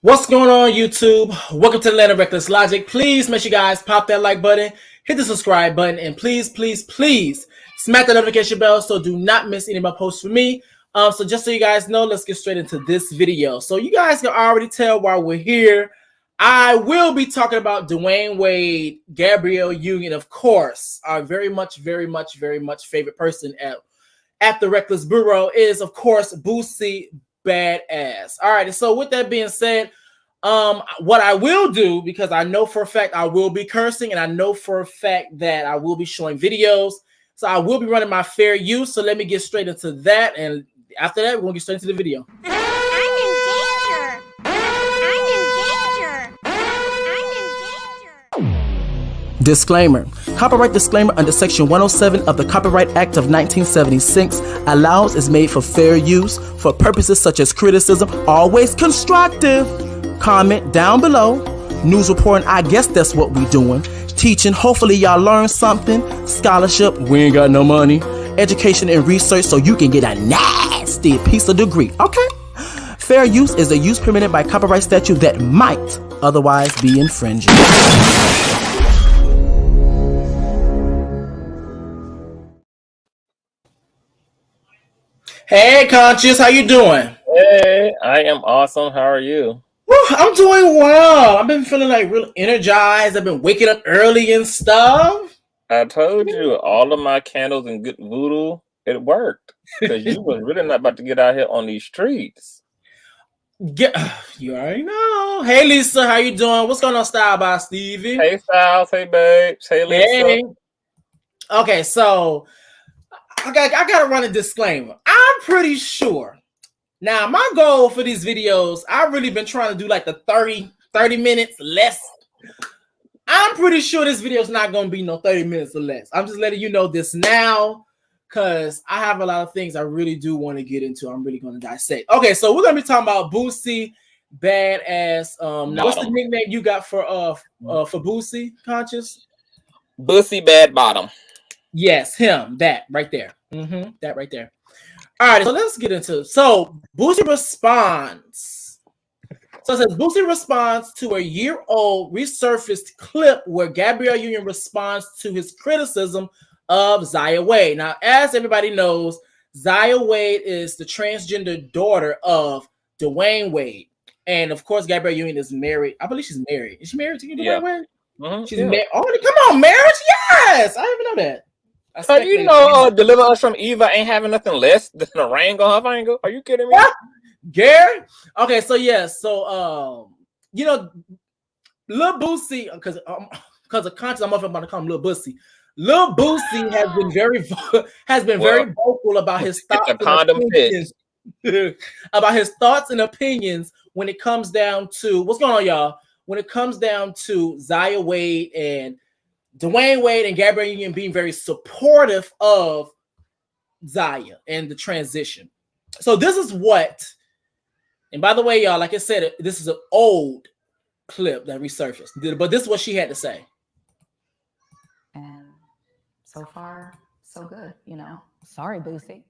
What's going on, YouTube? Welcome to the land of RLogicc. Please make sure you guys pop that like button, hit the subscribe button, and please smack the notification bell so do not miss any of my posts from me. So just so you guys know, let's get straight into this video. So you guys can already tell why we're here. I will be talking about Dwayne Wade, Gabrielle Union, of course. Our very much favorite person at the Reckless Bureau is, of course, Boosie Badass. All right, so with that being said, what I will do, because I know for a fact I will be cursing, and I know for a fact that I will be showing videos, so I will be running my fair use. So let me get straight into that, and after that, we're gonna get straight into the video. Disclaimer. Copyright disclaimer under Section 107 of the Copyright Act of 1976 allows is made for fair use for purposes such as criticism, always constructive. Comment down below. News reporting, I guess that's what we doing. Teaching, hopefully y'all learn something. Scholarship, we ain't got no money. Education and research so you can get a nasty piece of degree. Okay? Fair use is a use permitted by copyright statute that might otherwise be infringing. Hey, Conscious, how you doing? Hey, I am awesome. How are you? Woo, I'm doing well. I've been feeling like real energized. I've been waking up early and stuff. I told you, all of my candles and good voodoo, it worked. Because you was really not about to get out here on these streets. You already know. Hey, Lisa, how you doing? What's going on, Style by Stevie? Hey, Styles. Hey, babes. Hey, Lisa. Hey. Okay, so I gotta run a disclaimer. I'm pretty sure. Now, my goal for these videos, I've really been trying to do like the 30 minutes less. I'm pretty sure this video is not going to be no 30 minutes or less. I'm just letting you know this now because I have a lot of things I really do want to get into. I'm really going to dissect. Okay, so we're going to be talking about Boosie Badass. Now, what's the nickname you got for Boosie, Conscious? Boosie Bad Bottom. Yes, him. That right there. That right there. All right, so let's get into it. So Boosie responds. So it says Boosie responds to a year-old resurfaced clip where Gabrielle Union responds to his criticism of Zaya Wade. Now, as everybody knows, Zaya Wade is the transgender daughter of Dwayne Wade. And of course, Gabrielle Union is married. I believe she's married. Is she married to Dwayne Wade? She's married. Oh, come on, marriage? Yes! I didn't even know that. So you know, Deliver Us from Eva ain't having nothing less than a ring on her finger. Are you kidding me? What? Gary? Okay, so yes, so you know, Lil Boosie, because of conscience, I'm about to call him Lil Boosie. Lil Boosie has been very vocal about his thoughts and opinions, about his thoughts and opinions when it comes down to what's going on, y'all. When it comes down to Zaya Wade and Dwayne Wade and Gabrielle Union being very supportive of Zaya and the transition. So this is what, and by the way, y'all, like I said, this is an old clip that resurfaced, but this is what she had to say. And so far, so good, you know. Sorry, Boosie.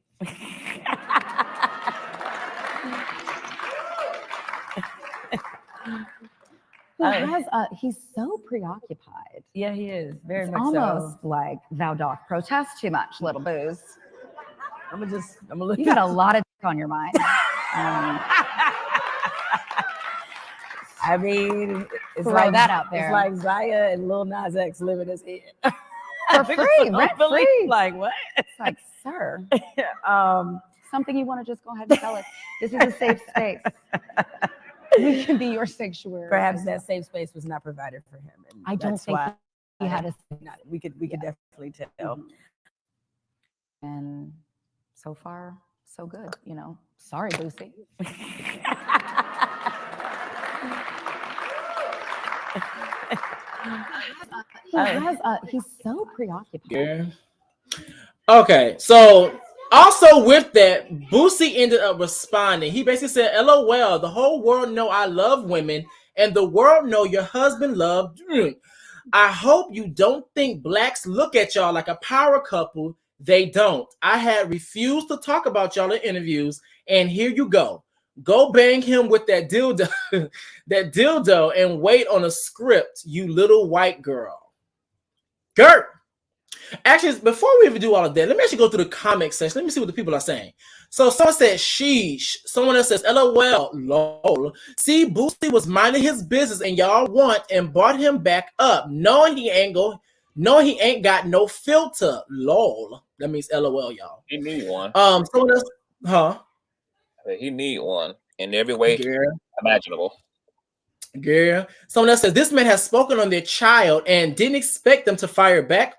He's so preoccupied. Yeah, he is. Very much almost so. Like thou doth protest too much, little Booze. I'm gonna look. You got a lot of on your mind. I mean, it's throw like that out there. It's like Zaya and Lil Nas X living his head for free, rent free. Like what? It's like, sir, something you want to just go ahead and tell us. This is a safe space. We can be your sanctuary. Perhaps that safe space was not provided for him, and I don't think he had a. We could definitely tell. And so far, so good. You know. Sorry, Boosie. He's so preoccupied. Yeah. Okay, so also with that, Boosie ended up responding. He basically said, LOL, the whole world know I love women and the world know your husband loved. I hope you don't think blacks look at y'all like a power couple. They don't. I had refused to talk about y'all in interviews, and here you go. Go bang him with that dildo, that dildo, and wait on a script, you little white girl. Gert. Actually, before we even do all of that, let me actually go through the comment section. Let me see what the people are saying. So someone said sheesh. Someone else says LOL. Lol. See, Boosie was minding his business and y'all want and brought him back up, knowing he ain't got no filter. Lol. That means LOL, y'all. He need one. Someone else, huh? He need one in every way imaginable. Girl. Someone else says this man has spoken on their child and didn't expect them to fire back? ?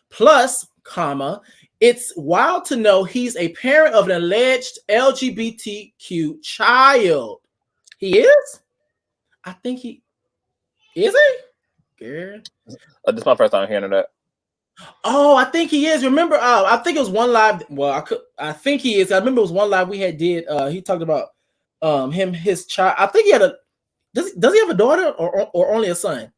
Plus, comma, it's wild to know he's a parent of an alleged LGBTQ child. He is? I think he is. He? Girl. This is my first time hearing of that. Oh, I think he is. Remember, I think it was one live. Well, I think he is. I remember it was one live we had did. He talked about his child. I think he had a. Does he have a daughter or only a son?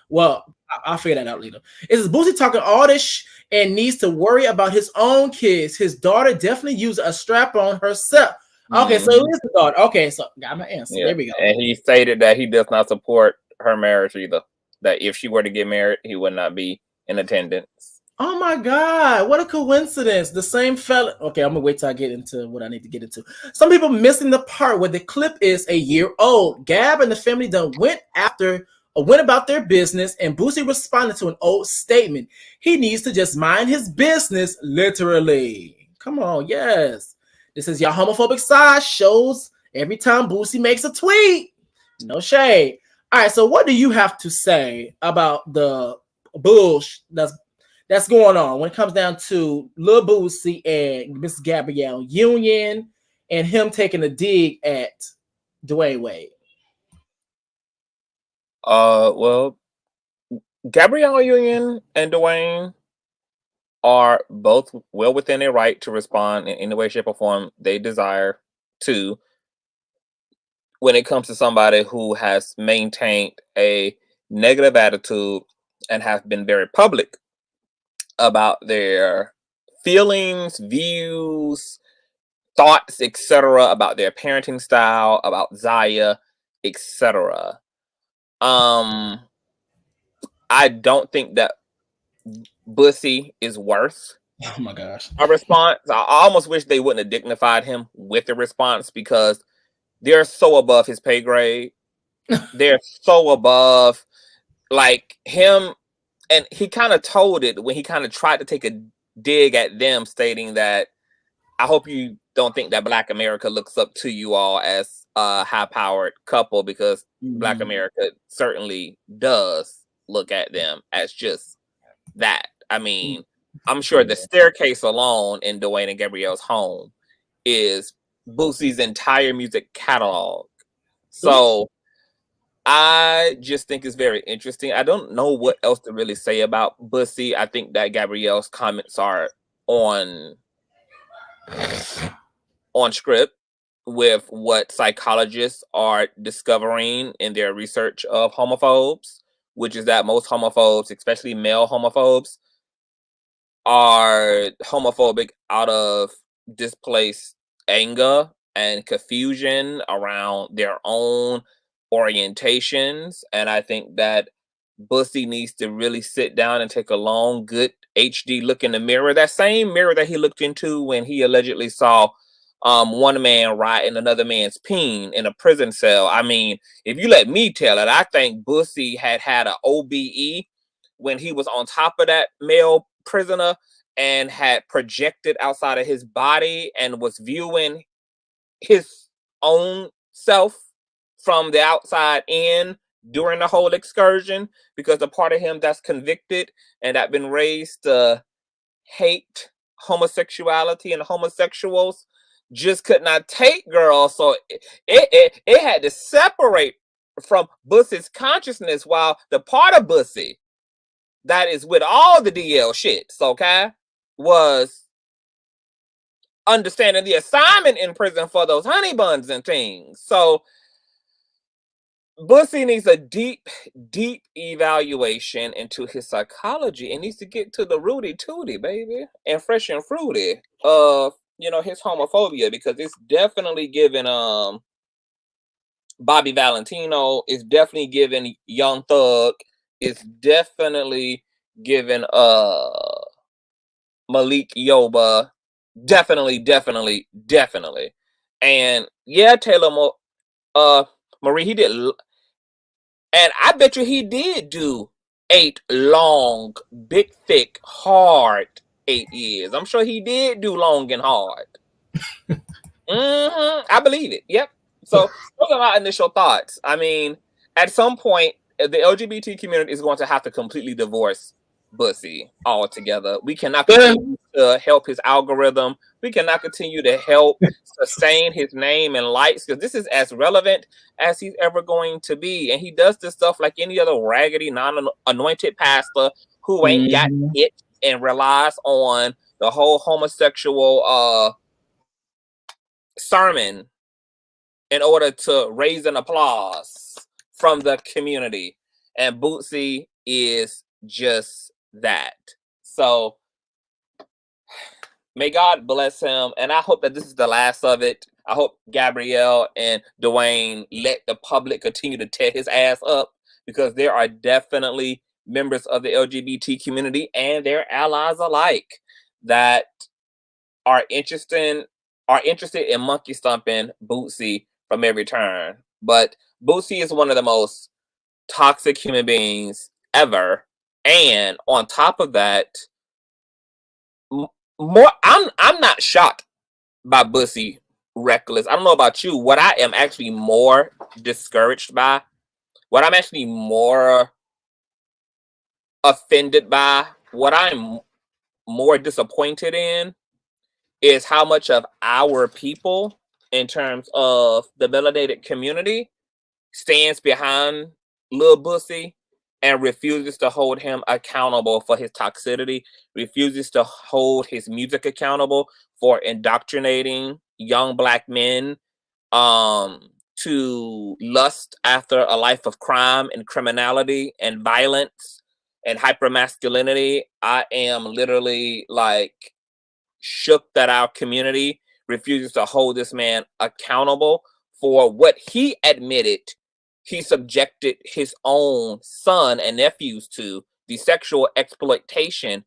Well, I'll figure that out later. Is Boosie talking all this and needs to worry about his own kids? His daughter definitely used a strap on herself. Okay, so it is the daughter. Okay, so got my answer. Yeah. There we go. And he stated that he does not support her marriage either. That if she were to get married, he would not be in attendance. Oh my God, what a coincidence. The same fella. Okay, I'm gonna wait till I get into what I need to get into. Some people missing the part where the clip is a year old. Gab and the family done went about their business, and Boosie responded to an old statement. He needs to just mind his business, literally. Come on, yes. This is your homophobic side shows every time Boosie makes a tweet. No shade. All right, so what do you have to say about the bullshit that's going on when it comes down to Lil Boosie and Miss Gabrielle Union and him taking a dig at Dwayne Wade? Well, Gabrielle Union and Dwayne are both well within their right to respond in any way, shape, or form they desire to when it comes to somebody who has maintained a negative attitude and have been very public about their feelings, views, thoughts, etc., about their parenting style, about Zaya, etc. I don't think that Boosie is worth oh my gosh a response. I almost wish they wouldn't have dignified him with the response because they're so above his pay grade. They're so above like him. And he kind of told it when he kind of tried to take a dig at them, stating that I hope you don't think that Black America looks up to you all as a high-powered couple, because Black America certainly does look at them as just that. I mean, I'm sure the staircase alone in Dwayne and Gabrielle's home is Boosie's entire music catalog. So I just think it's very interesting. I don't know what else to really say about Boosie. I think that Gabrielle's comments are on script with what psychologists are discovering in their research of homophobes, which is that most homophobes, especially male homophobes, are homophobic out of displaced anger and confusion around their own orientations. And I think that Boosie needs to really sit down and take a long, good HD look in the mirror. That same mirror that he looked into when he allegedly saw one man riding another man's peen in a prison cell. I mean, if you let me tell it, I think Boosie had an OBE when he was on top of that male prisoner and had projected outside of his body and was viewing his own self from the outside in during the whole excursion, because the part of him that's convicted and that been raised to hate homosexuality and homosexuals just could not take girls. So it had to separate from Boosie's consciousness, while the part of Boosie that is with all the DL shits, okay, was understanding the assignment in prison for those honey buns and things. So Boosie needs a deep, deep evaluation into his psychology and needs to get to the rooty tooty, baby, and fresh and fruity of you know, his homophobia, because it's definitely given Bobby Valentino, it's definitely given Young Thug, it's definitely given Malik Yoba, definitely. And yeah, Taylor Marie, he did, and I bet you he did do 8 long, big, thick, hard 8 years. I'm sure he did do long and hard. I believe it. Yep. So those are my initial thoughts. I mean, at some point, the LGBT community is going to have to completely divorce Boosie altogether. We cannot continue to help his algorithm. We cannot continue to help sustain his name and likes, because this is as relevant as he's ever going to be. And he does this stuff like any other raggedy, non-anointed pastor who ain't got it and relies on the whole homosexual sermon in order to raise an applause from the community. And Boosie is just that. So may God bless him, and I hope that this is the last of it. I hope Gabrielle and Dwayne let the public continue to tear his ass up, because there are definitely members of the LGBT community and their allies alike that are interested in monkey stomping Boosie from every turn. But Boosie is one of the most toxic human beings ever. And on top of that, I'm not shocked by Boosie Reckless. I don't know about you. What I am actually more discouraged by, what I'm actually more offended by, what I'm more disappointed in, is how much of our people, in terms of the melanated community, stands behind Lil Boosie and refuses to hold him accountable for his toxicity, refuses to hold his music accountable for indoctrinating young Black men to lust after a life of crime and criminality and violence and hypermasculinity. I am literally like shook that our community refuses to hold this man accountable for what he admitted he subjected his own son and nephews to, the sexual exploitation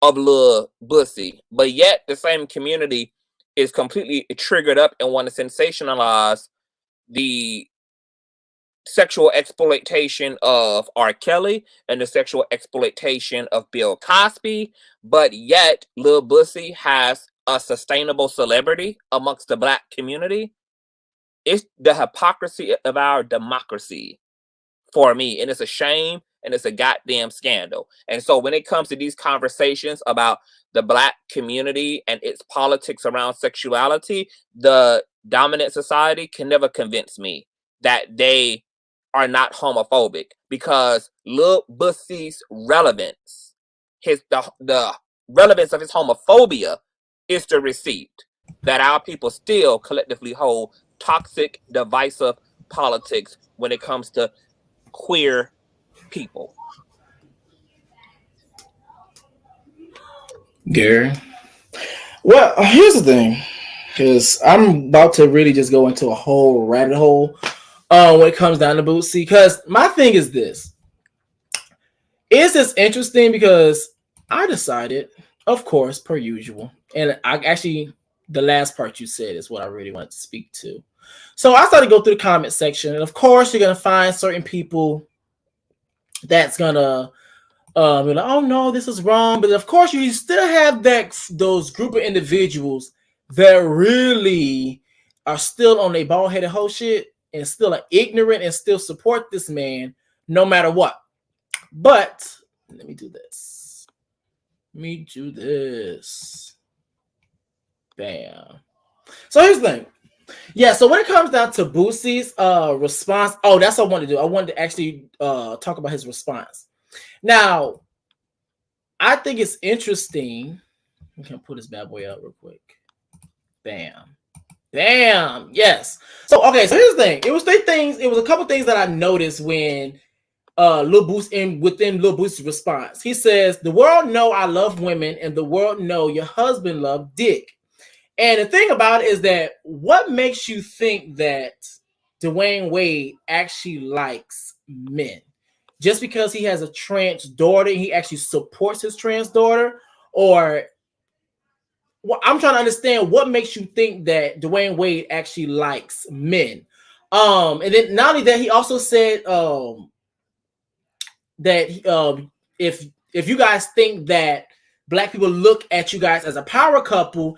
of Lil Boosie. But yet the same community is completely triggered up and want to sensationalize the sexual exploitation of R. Kelly and the sexual exploitation of Bill Cosby. But yet Lil Boosie has a sustainable celebrity amongst the Black community. It's the hypocrisy of our democracy for me. And it's a shame, and it's a goddamn scandal. And so when it comes to these conversations about the Black community and its politics around sexuality, the dominant society can never convince me that they are not homophobic, because Lil Boosie's relevance, the relevance of his homophobia, is the receipt that our people still collectively hold toxic, divisive politics when it comes to queer people. Gary. Well, here's the thing, because I'm about to really just go into a whole rabbit hole when it comes down to Boosie. Because my thing is this. Is this interesting? Because I decided, of course, per usual, and I actually, the last part you said is what I really wanted to speak to. So I started to go through the comment section, and of course, you're gonna find certain people that's gonna be like, oh no, this is wrong. But of course, you still have those group of individuals that really are still on their bald-headed whole shit and still are ignorant and still support this man no matter what. But let me do this. Bam. So here's the thing. Yeah, so when it comes down to Boosie's response, that's what I wanted to do. I wanted to actually talk about his response. Now, I think it's interesting. We can pull this bad boy up real quick. Bam. Yes. So here's the thing. It was a couple things that I noticed when Lil Boosie within Lil Boosie's response. He says, "The world know I love women, and the world know your husband loved dick. And the thing about it is that what makes you think that Dwayne Wade actually likes men? Just because he has a trans daughter, he actually supports his trans daughter, or well, I'm trying to understand what makes you think that Dwayne Wade actually likes men. And then not only that, he also said that if you guys think that black people look at you guys as a power couple,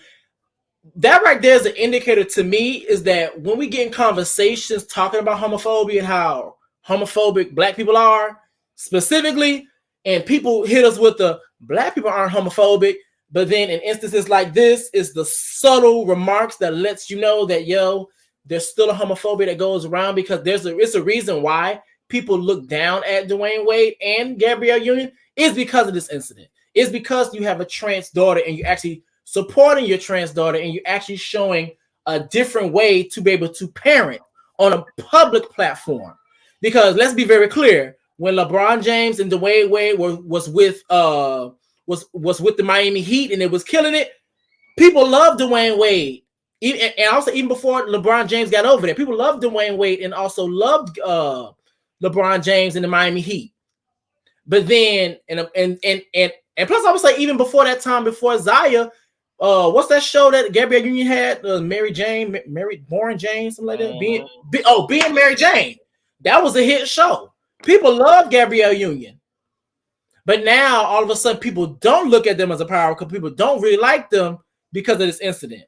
that right there is an indicator to me is that when we get in conversations talking about homophobia and how homophobic black people are specifically, and people hit us with the black people aren't homophobic, but then in instances like this is the subtle remarks that lets you know that there's still a homophobia that goes around, because it's a reason why people look down at Dwayne Wade and Gabrielle Union is because of this incident. It's because you have a trans daughter and you actually supporting your trans daughter, and you're actually showing a different way to be able to parent on a public platform. Because let's be very clear, when LeBron James and Dwayne Wade was with the Miami Heat and it was killing it, people loved Dwayne Wade. And also even before LeBron James got over there, people loved Dwayne Wade and also loved LeBron James and the Miami Heat. But then and plus I would say even before that time, before Zaya, what's that show that Gabrielle Union had? Mary Born Jane, something like that. Being Mary Jane. That was a hit show. People love Gabrielle Union. But now all of a sudden people don't look at them as a power couple. People don't really like them because of this incident.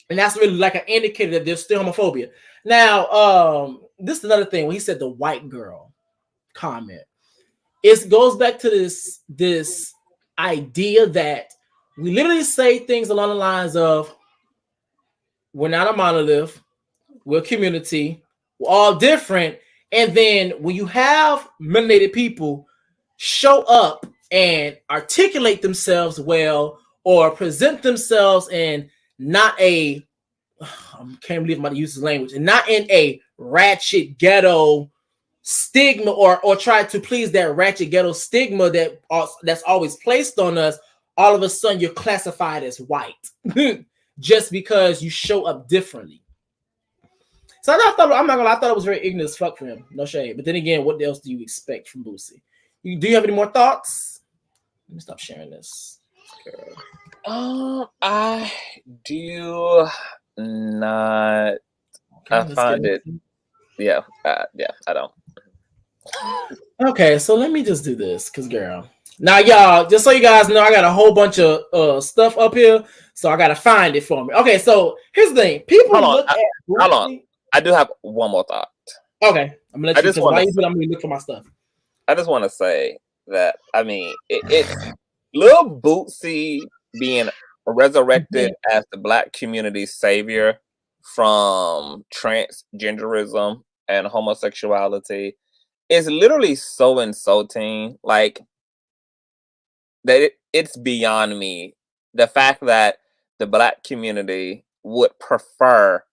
And that's really like an indicator that there's still homophobia. Now, this is another thing when he said the white girl comment. It goes back to this idea that we literally say things along the lines of, we're not a monolith, we're a community, we're all different. And then when you have melanated people show up and articulate themselves well or present themselves in not a, I can't believe I'm about to use this language, and not in a ratchet ghetto stigma or try to please that ratchet ghetto stigma that's always placed on us, all of a sudden you're classified as white just because you show up differently. So I thought it was very ignorant as fuck for him. No shade. But then again, what else do you expect from Boosie? Do you have any more thoughts? Let me stop sharing this. I do not. I find it. Yeah, I don't. Okay, so let me just do this, cause girl. Now, y'all, just so you guys know, I got a whole bunch of stuff up here, so I gotta find it for me. Okay, so here's the thing: people look at. Hold on, I do have one more thought. Okay, I'm gonna let you. I'm gonna look for my stuff. I just want to say that it's Lil Boosie being resurrected as the Black community's savior from transgenderism and homosexuality is literally so insulting. Like that, it's beyond me. The fact that the Black community would prefer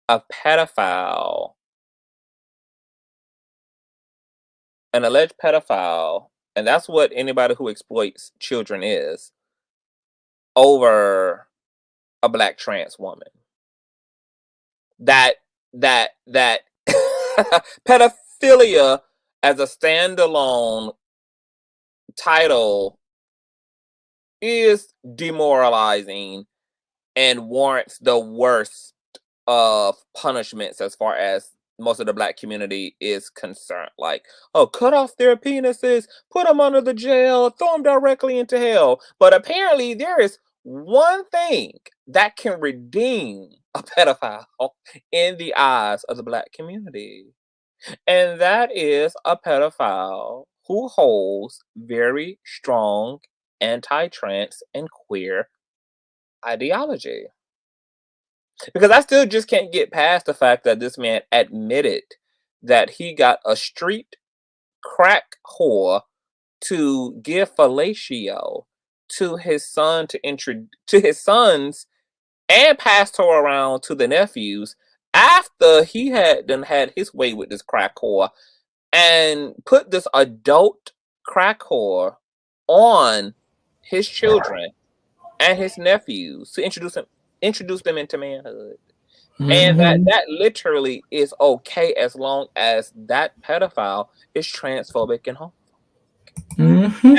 a pedophile, an alleged pedophile, and that's what anybody who exploits children is, over a Black trans woman. That pedophilia as a standalone title is demoralizing and warrants the worst of punishments as far as most of the Black community is concerned. Like, oh, cut off their penises, put them under the jail, throw them directly into hell. But apparently there is one thing that can redeem a pedophile in the eyes of the Black community. And that is a pedophile who holds very strong anti-trans and queer ideology. Because I still just can't get past the fact that this man admitted that he got a street crack whore to give fellatio to his son to his sons, and passed her around to the nephews after he had done had his way with this crack whore, and put this adult crack whore on his children and his nephews to introduce them into manhood. Mm-hmm. And that literally is okay as long as that pedophile is transphobic and homophobic. Mm-hmm.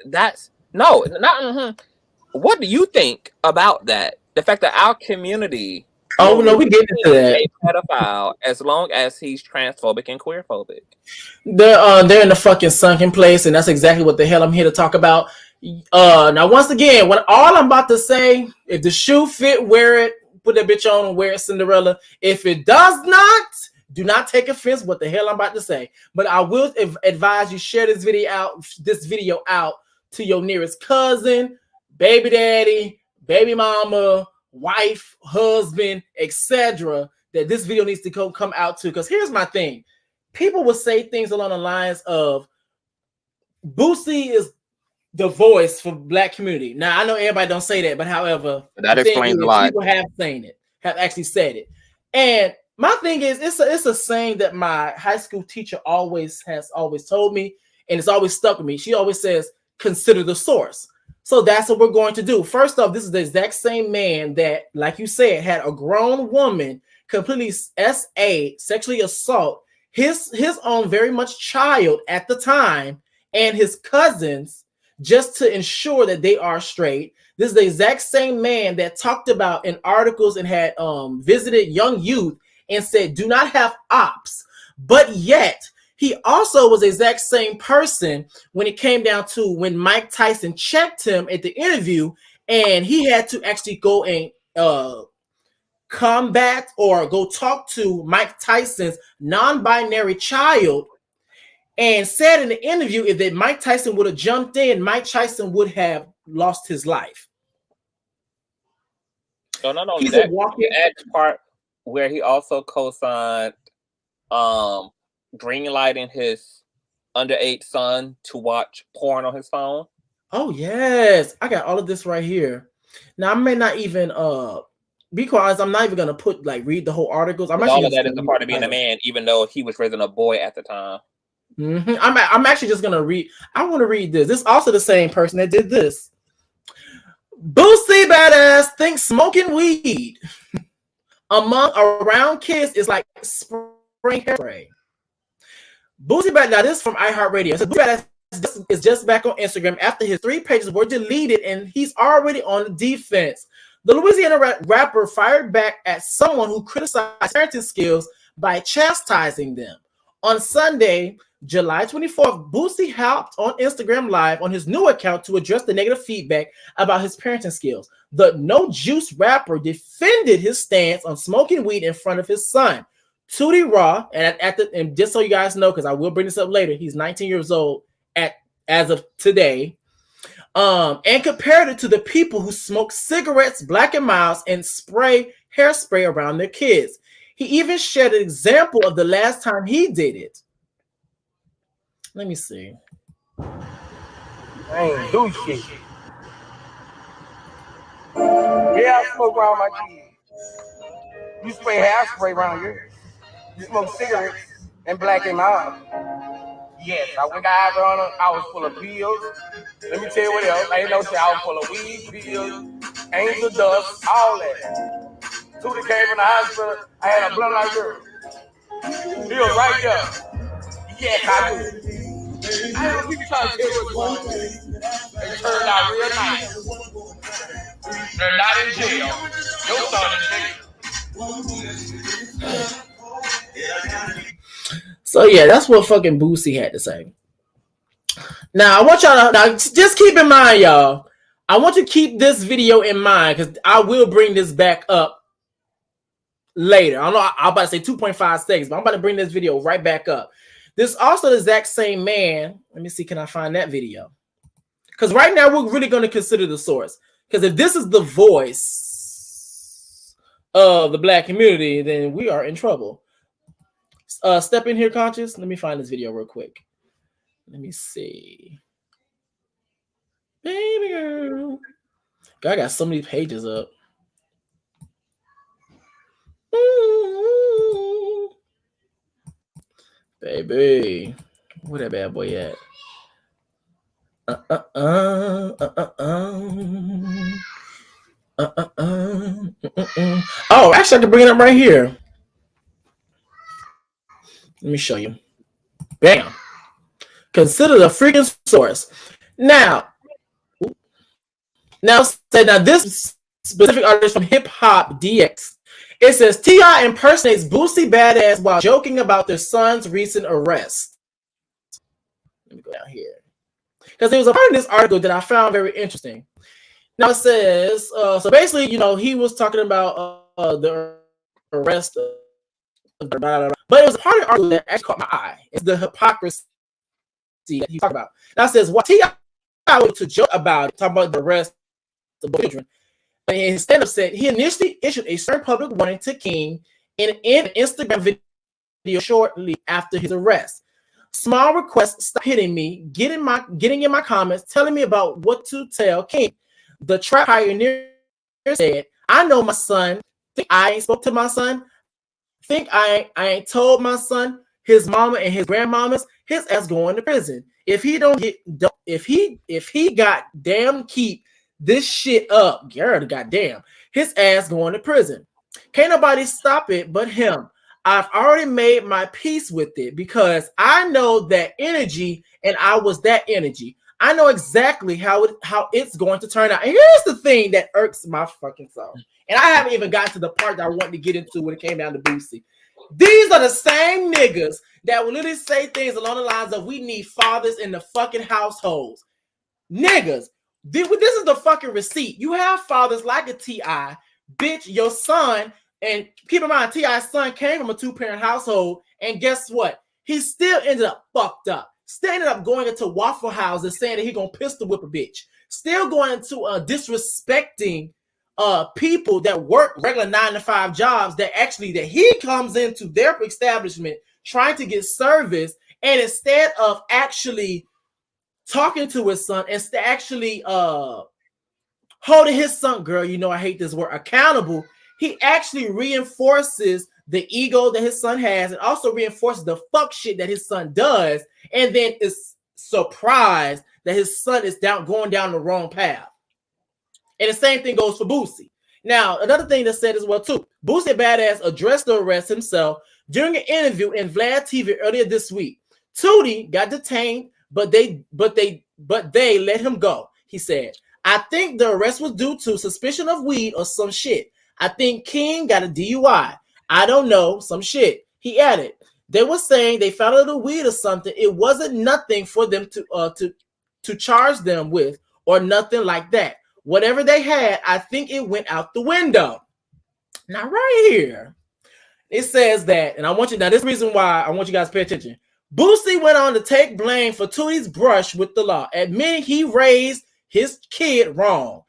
That's no, not mm-hmm. What do you think about that? The fact that our community Oh no, we get into that. A pedophile as long as he's transphobic and queerphobic. They're in the fucking sunken place, and that's exactly what the hell I'm here to talk about. Now once again, what all I'm about to say, if the shoe fit, wear it, put that bitch on and wear it, Cinderella. If it does not, do not take offense what the hell I'm about to say. But I will advise you share this video out to your nearest cousin, baby daddy, baby mama, wife, husband, etc. that this video needs to come out to. Because here's my thing. People will say things along the lines of Boosie is the voice for Black community. Now I know everybody don't say that, but however, that explains a lot. People have saying it, have actually said it. And my thing is, it's a saying that my high school teacher has always told me, and it's always stuck with me. She always says, "Consider the source." So that's what we're going to do. First off, this is the exact same man that, like you said, had a grown woman completely sexually assault his own very much child at the time and his cousins, just to ensure that they are straight. This is the exact same man that talked about in articles and had visited young youth and said, do not have ops. But yet, he also was the exact same person when it came down to when Mike Tyson checked him at the interview, and he had to actually go and combat or go talk to Mike Tyson's non-binary child, and said in the interview if that Mike Tyson would have jumped in, Mike Tyson would have lost his life. So not only that, the X part where he also co-signed greenlighting his underage son to watch porn on his phone. Oh yes, I got all of this right here. Now I may not even be quiet. I'm not even gonna read the whole articles. All of that is a part of being a man, even though he was raising a boy at the time. Mm-hmm. I'm actually just gonna read. I want to read this. This is also the same person that did this. Boosie badass thinks smoking weed around kids is like spraying hairspray. Boosie badass. Now this is from iHeartRadio. So Boosie badass is just back on Instagram after his 3 pages were deleted, and he's already on the defense. The Louisiana rapper fired back at someone who criticized parenting skills by chastising them. On Sunday, July 24th, Boosie hopped on Instagram Live on his new account to address the negative feedback about his parenting skills. The No Juice rapper defended his stance on smoking weed in front of his son, Tootie Raw, and just so you guys know, because I will bring this up later, he's 19 years old as of today, and compared it to the people who smoke cigarettes, Black and Milds, and spray hairspray around their kids. He even shared an example of the last time he did it. Let me see. I ain't do shit. Yeah, I smoke around my kids. You spray hairspray around yours. You smoke cigarettes and Black and Mild. Yes, I went to Arizona. I was full of pills. Let me tell you what else. I ain't no shit. I was full of weed, pills, angel dust, all that. Tootie came from the hospital. I had a blunt like her. He was right there. Yes, I do. I know people trying to tell you what's wrong. It turned out real nice. They're not in jail. Your son in jail. So yeah, that's what fucking Boosie had to say. Now I want y'all to just keep in mind, y'all. I want you to keep this video in mind because I will bring this back up later. I don't know. I'm about to say 2.5 seconds, but I'm about to bring this video right back up. This is also the exact same man. Let me see. Can I find that video? Because right now we're really going to consider the source. Because if this is the voice of the Black community, then we are in trouble. Step in here, Conscious. Let me find this video real quick. Let me see. Baby girl. God, I got so many pages up. Ooh. Baby. Where that bad boy at? Actually, I can bring it up right here. Let me show you. Bam. Consider the freaking source. Now this specific artist from Hip Hop DX. It says T.I. impersonates Boosie Badass while joking about their son's recent arrest. Let me go down here. Because there was a part in this article that I found very interesting. Now it says, so basically, you know, he was talking about the arrest of blah, blah, blah. But it was a part of the article that actually caught my eye. It's the hypocrisy that he talked about. Now it says, what T.I. was to joke about it, talking about the arrest of the children. And his stand-up said he initially issued a stern public warning to King in an Instagram video shortly after his arrest. Small requests, stop hitting me, getting in my comments, telling me about what to tell King. The trap pioneer said, I know my son. Think I ain't spoke to my son? Think I ain't told my son, his mama and his grandmamas, his ass going to prison. If he got damn keep this shit up, Garrett, goddamn, his ass going to prison. Can't nobody stop it but him. I've already made my peace with it because I know that energy and I was that energy. I know exactly how it's going to turn out. And here's the thing that irks my fucking soul. And I haven't even gotten to the part that I wanted to get into when it came down to Boosie. These are the same niggas that will literally say things along the lines of we need fathers in the fucking households. Niggas, this is the fucking receipt. You have fathers like a T.I. Bitch, your son, and keep in mind, T.I.'s son came from a two-parent household, and guess what? He still ended up fucked up. Still ended up going into Waffle Houses saying that he gonna pistol whip a bitch. Still going into disrespecting people that work regular 9-to-5 jobs that he comes into their establishment trying to get service, and instead of actually talking to his son, instead actually holding his son, girl, you know I hate this word, accountable, he actually reinforces the ego that his son has and also reinforces the fuck shit that his son does, and then is surprised that his son is going down the wrong path. And the same thing goes for Boosie. Now, another thing that's said as well too, Boosie Badass addressed the arrest himself during an interview in Vlad TV earlier this week. Tootie got detained, but they let him go. He said, I think the arrest was due to suspicion of weed or some shit. I think King got a DUI. I don't know, some shit. He added, they were saying they found a little weed or something. It wasn't nothing for them to charge them with or nothing like that. Whatever they had, I think it went out the window. Now, right here, it says that, and I want you, now this reason why I want you guys to pay attention. Boosie went on to take blame for Tootie's brush with the law, admitting he raised his kid wrong.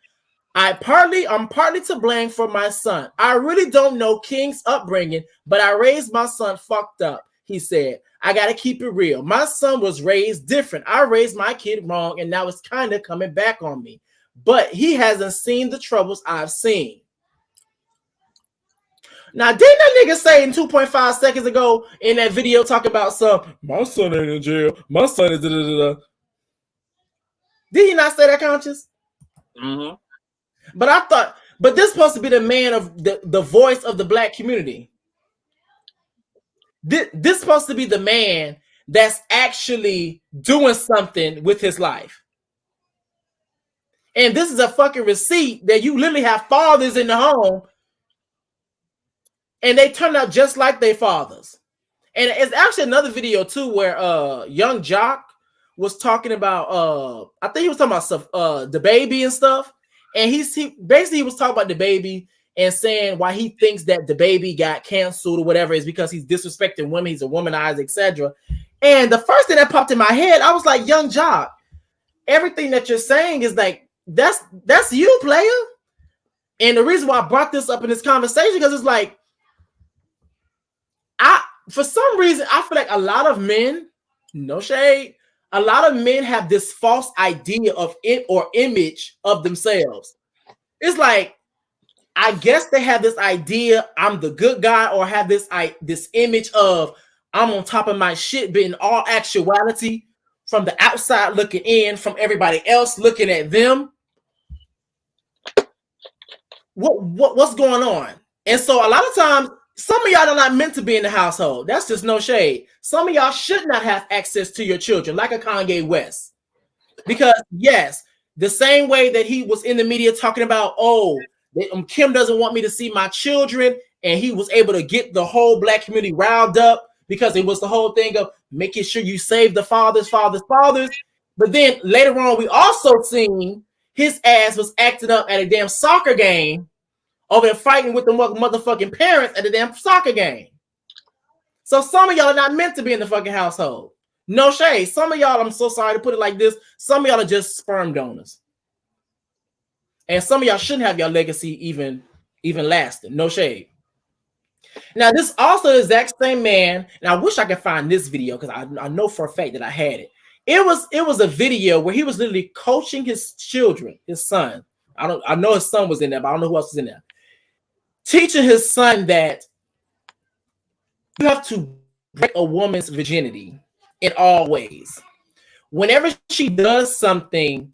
I'm partly to blame for my son. I really don't know King's upbringing, but I raised my son fucked up, he said. I got to keep it real. My son was raised different. I raised my kid wrong, and now it's kind of coming back on me. But he hasn't seen the troubles I've seen. Now, didn't that nigga say in 2.5 seconds ago in that video talking about my son ain't in jail, my son is da-da-da-da. Did he not say that, Conscious? Mm-hmm. But this supposed to be the man of the voice of the black community. This supposed to be the man that's actually doing something with his life. And this is a fucking receipt that you literally have fathers in the home and they turn out just like their fathers. And it's actually another video too where young Jock was talking about I think he was talking about the baby and stuff. And he basically was talking about the baby and saying why he thinks that the baby got canceled or whatever is because he's disrespecting women, he's a womanizer, etc. And the first thing that popped in my head, I was like, young Jock, everything that you're saying is like, that's you, player. And the reason why I brought this up in this conversation, because it's like, for some reason, I feel like a lot of men, no shade, a lot of men have this false idea of it or image of themselves. It's like, I guess they have this idea, I'm the good guy, or have this image of I'm on top of my shit, but in all actuality, from the outside looking in, from everybody else looking at them, what's going on? And so a lot of times, some of y'all are not meant to be in the household. That's just no shade. Some of y'all should not have access to your children, like a Kanye West. Because yes, the same way that he was in the media talking about, oh, Kim doesn't want me to see my children, and he was able to get the whole black community riled up because it was the whole thing of making sure you save the fathers. But then later on, we also seen his ass was acting up at a damn soccer game over there fighting with the motherfucking parents at the damn soccer game. So some of y'all are not meant to be in the fucking household. No shade. Some of y'all, I'm so sorry to put it like this, some of y'all are just sperm donors. And some of y'all shouldn't have your legacy even lasting. No shade. Now, this also the exact same man, and I wish I could find this video because I know for a fact that I had it. It was a video where he was literally coaching his children, his son. I know his son was in there, but I don't know who else was in there. Teaching his son that you have to break a woman's virginity in all ways. Whenever she does something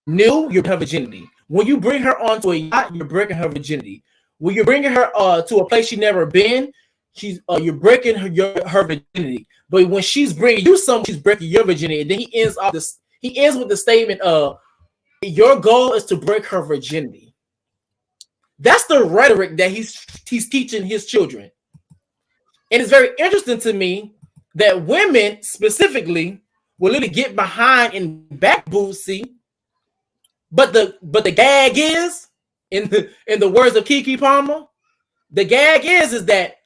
new, you break her virginity. When you bring her onto a yacht, you're breaking her virginity. When you're bringing her to a place she's never been, you're breaking her virginity. But when she's bringing you something, she's breaking your virginity. And then he ends with the statement of, your goal is to break her virginity. That's the rhetoric that he's teaching his children. And it's very interesting to me that women specifically will literally get behind and back Boosie. But the gag is, in the words of Keke Palmer, the gag is that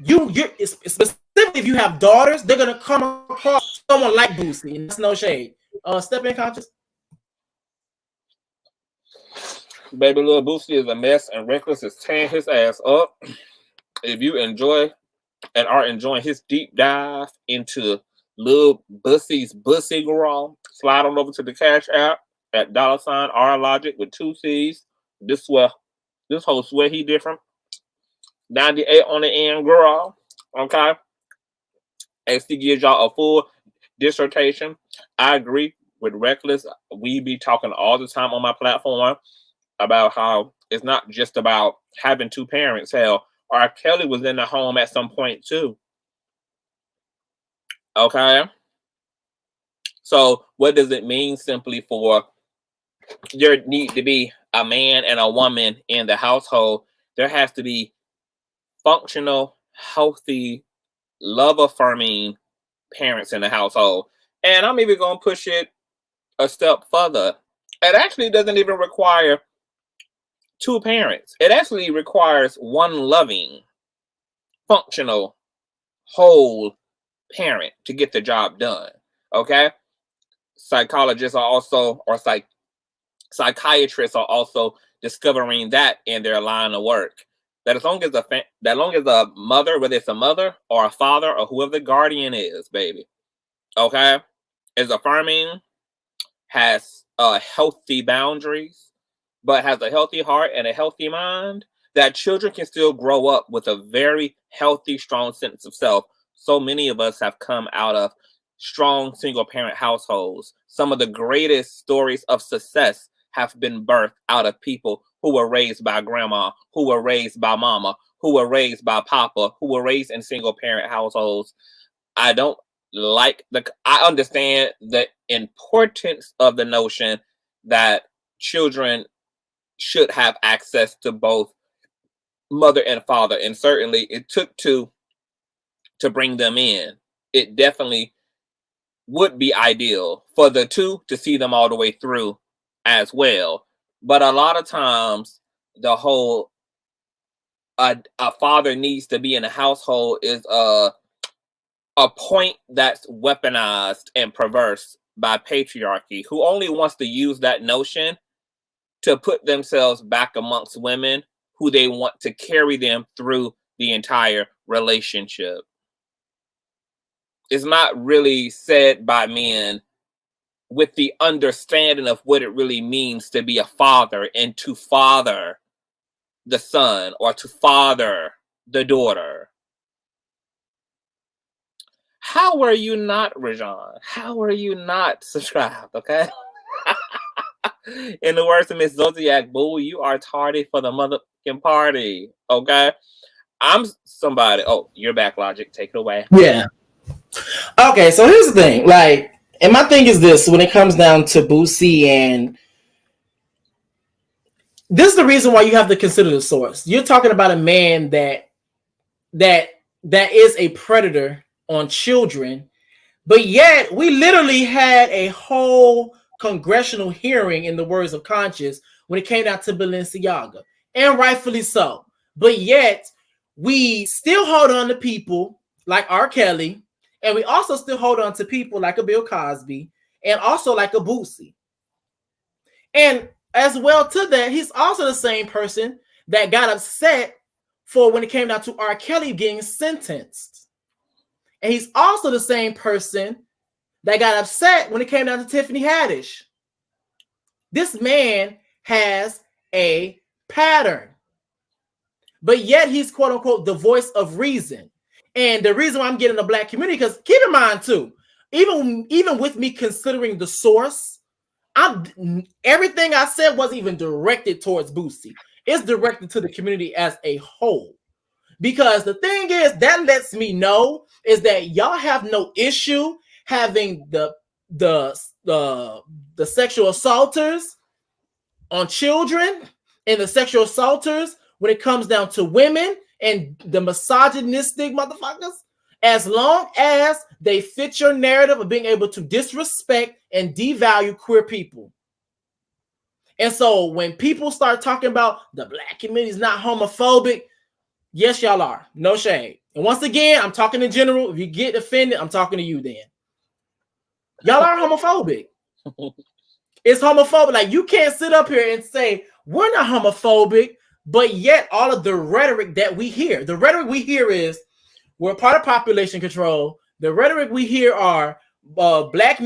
you're specifically if you have daughters, they're gonna come across someone like Boosie, and that's no shade. Step in, Conscious. Baby little Boosie is a mess, and Reckless is tearing his ass up. If you enjoy and are enjoying his deep dive into Lil Boosie's Boosie Girl, slide on over to the Cash App at $ RLogicc with 2 C's. This whole swear he different. 98 on the end, girl. Okay. XT gives y'all a full dissertation. I agree with Reckless. We be talking all the time on my platform about how it's not just about having 2 parents. Hell, R. Kelly was in the home at some point too. Okay. So what does it mean simply for there need to be a man and a woman in the household? There has to be functional, healthy, love-affirming parents in the household. And I'm even going to push it a step further. It actually doesn't even require 2 parents. It actually requires one loving, functional, whole parent to get the job done. Okay? Psychologists are also, or psychiatrists are also discovering that in their line of work. That as long as a mother, whether it's a mother or a father or whoever the guardian is, baby, okay, is affirming, has healthy boundaries, but has a healthy heart and a healthy mind, that children can still grow up with a very healthy, strong sense of self. So many of us have come out of strong single-parent households. Some of the greatest stories of success have been birthed out of people who were raised by grandma, who were raised by mama, who were raised by papa, who were raised in single-parent households. I understand the importance of the notion that children should have access to both mother and father, and certainly it took 2 to bring them in. It definitely would be ideal for the 2 to see them all the way through as well. But a lot of times the whole a father needs to be in a household is a point that's weaponized and perverse by patriarchy, who only wants to use that notion to put themselves back amongst women who they want to carry them through the entire relationship. It's not really said by men with the understanding of what it really means to be a father and to father the son or to father the daughter. How are you not, Rajan? How are you not subscribed, okay? In the words of Miss Zodiac, boo, you are tardy for the mother. motherfucking party. Okay. I'm somebody. Oh, you're back, Logic. Take it away. Yeah. Okay, so here's the thing. Like, and my thing is this: when it comes down to Boosie, and this is the reason why you have to consider the source. You're talking about a man that is a predator on children, but yet we literally had a whole congressional hearing, in the words of Conscious, when it came down to Balenciaga, and rightfully so. But yet we still hold on to people like R. Kelly, and we also still hold on to people like a Bill Cosby, and also like a Boosie. And as well to that, he's also the same person that got upset for when it came down to R. Kelly getting sentenced. And he's also the same person that got upset when it came down to Tiffany Haddish. This man has a pattern, but yet he's quote unquote the voice of reason. And the reason why I'm getting the black community, because keep in mind too, even with me considering the source, everything I said wasn't even directed towards Boosie. It's directed to the community as a whole. Because the thing is, that lets me know is that y'all have no issue having the sexual assaulters on children and the sexual assaulters when it comes down to women and the misogynistic motherfuckers, as long as they fit your narrative of being able to disrespect and devalue queer people. And so when people start talking about the black community is not homophobic, yes, y'all are. No shade. And once again, I'm talking in general. If you get offended, I'm talking to you then. Y'all are homophobic. It's homophobic. Like, you can't sit up here and say, we're not homophobic, but yet all of the rhetoric that we hear, the rhetoric we hear is, we're part of population control. The rhetoric we hear are black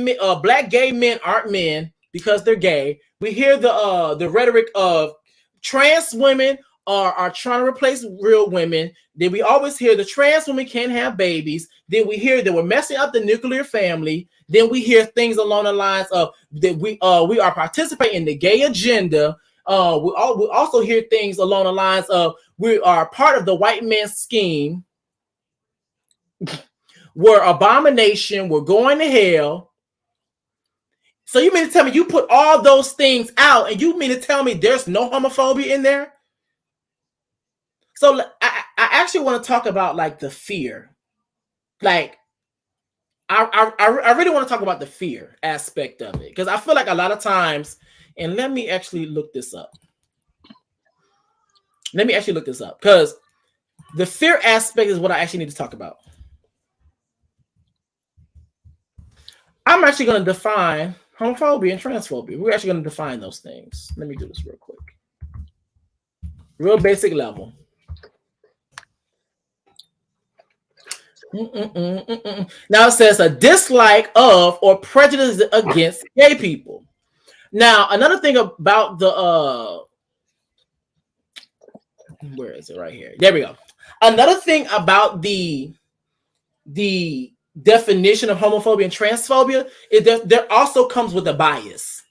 gay men aren't men because they're gay. We hear the rhetoric of trans women are trying to replace real women. Then we always hear the trans women can't have babies. Then we hear that we're messing up the nuclear family. Then we hear things along the lines of that we are participating in the gay agenda. We also hear things along the lines of we are part of the white man's scheme. We're abomination. We're going to hell. So you mean to tell me you put all those things out, and you mean to tell me there's no homophobia in there? So I actually want to talk about like the fear. Like I really want to talk about the fear aspect of it, because I feel like a lot of times, and let me actually look this up. Because the fear aspect is what I actually need to talk about. I'm actually going to define homophobia and transphobia. We're actually going to define those things. Let me do this real quick. Real basic level. Now it says a dislike of or prejudice against gay people. Now, another thing about the where is it? Right here. There we go. Another thing about the definition of homophobia and transphobia is that there also comes with a bias.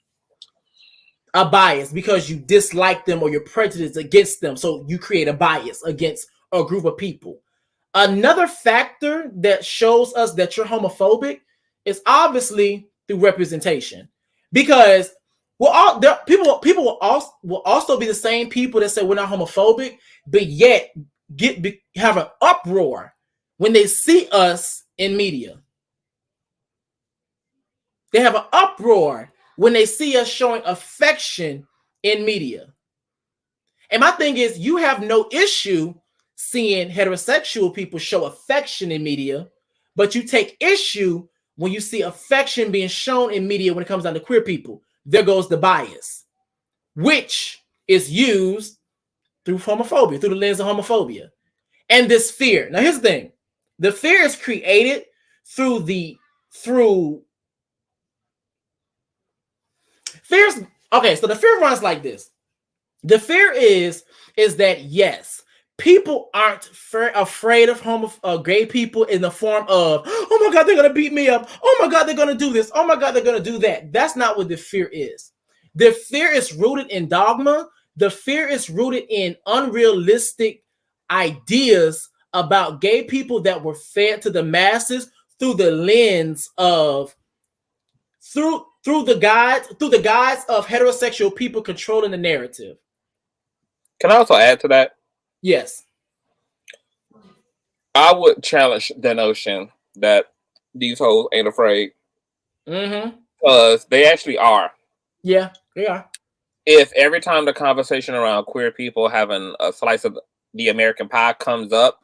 A bias because you dislike them or you're prejudiced against them. So you create a bias against a group of people. Another factor that shows us that you're homophobic is obviously through representation, because people will also be the same people that say we're not homophobic, but yet have an uproar when they see us in media. They have an uproar when they see us showing affection in media. And my thing is, you have no issue seeing heterosexual people show affection in media, but you take issue when you see affection being shown in media when it comes down to queer people. There goes the bias, which is used through homophobia, through the lens of homophobia. And this fear. Now, here's the thing. The fear is created through fears. Okay, so the fear runs like this. The fear is that, yes, people aren't afraid of gay people in the form of, oh my God, they're going to beat me up. Oh my God, they're going to do this. Oh my God, they're going to do that. That's not what the fear is. The fear is rooted in dogma. The fear is rooted in unrealistic ideas about gay people that were fed to the masses through the lens of through the guise of heterosexual people controlling the narrative. Can I also add to that? Yes. I would challenge the notion that these hoes ain't afraid. Because they actually are. Yeah, they are. If every time the conversation around queer people having a slice of the American pie comes up,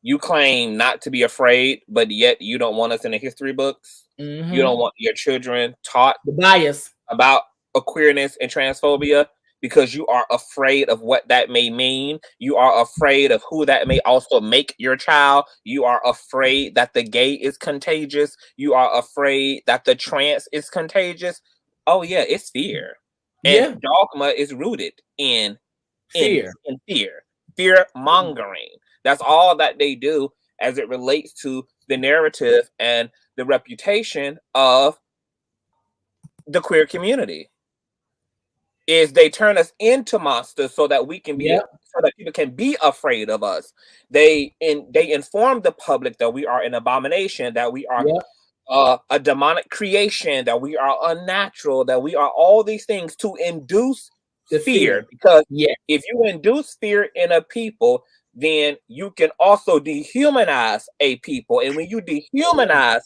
you claim not to be afraid, but yet you don't want us in the history books. You don't want your children taught the bias about a queerness and transphobia because you are afraid of what that may mean. You are afraid of who that may also make your child. You are afraid that the gay is contagious. You are afraid that the trans is contagious. Oh yeah, it's fear. And dogma is rooted in fear. Fear mongering. That's all that they do as it relates to the narrative and the reputation of the queer community. Is they turn us into monsters so that we can be so that people can be afraid of us. They inform the public that we are an abomination, that we are a demonic creation, that we are unnatural, that we are all these things to induce the fear. Because if you induce fear in a people, then you can also dehumanize a people. And when you dehumanize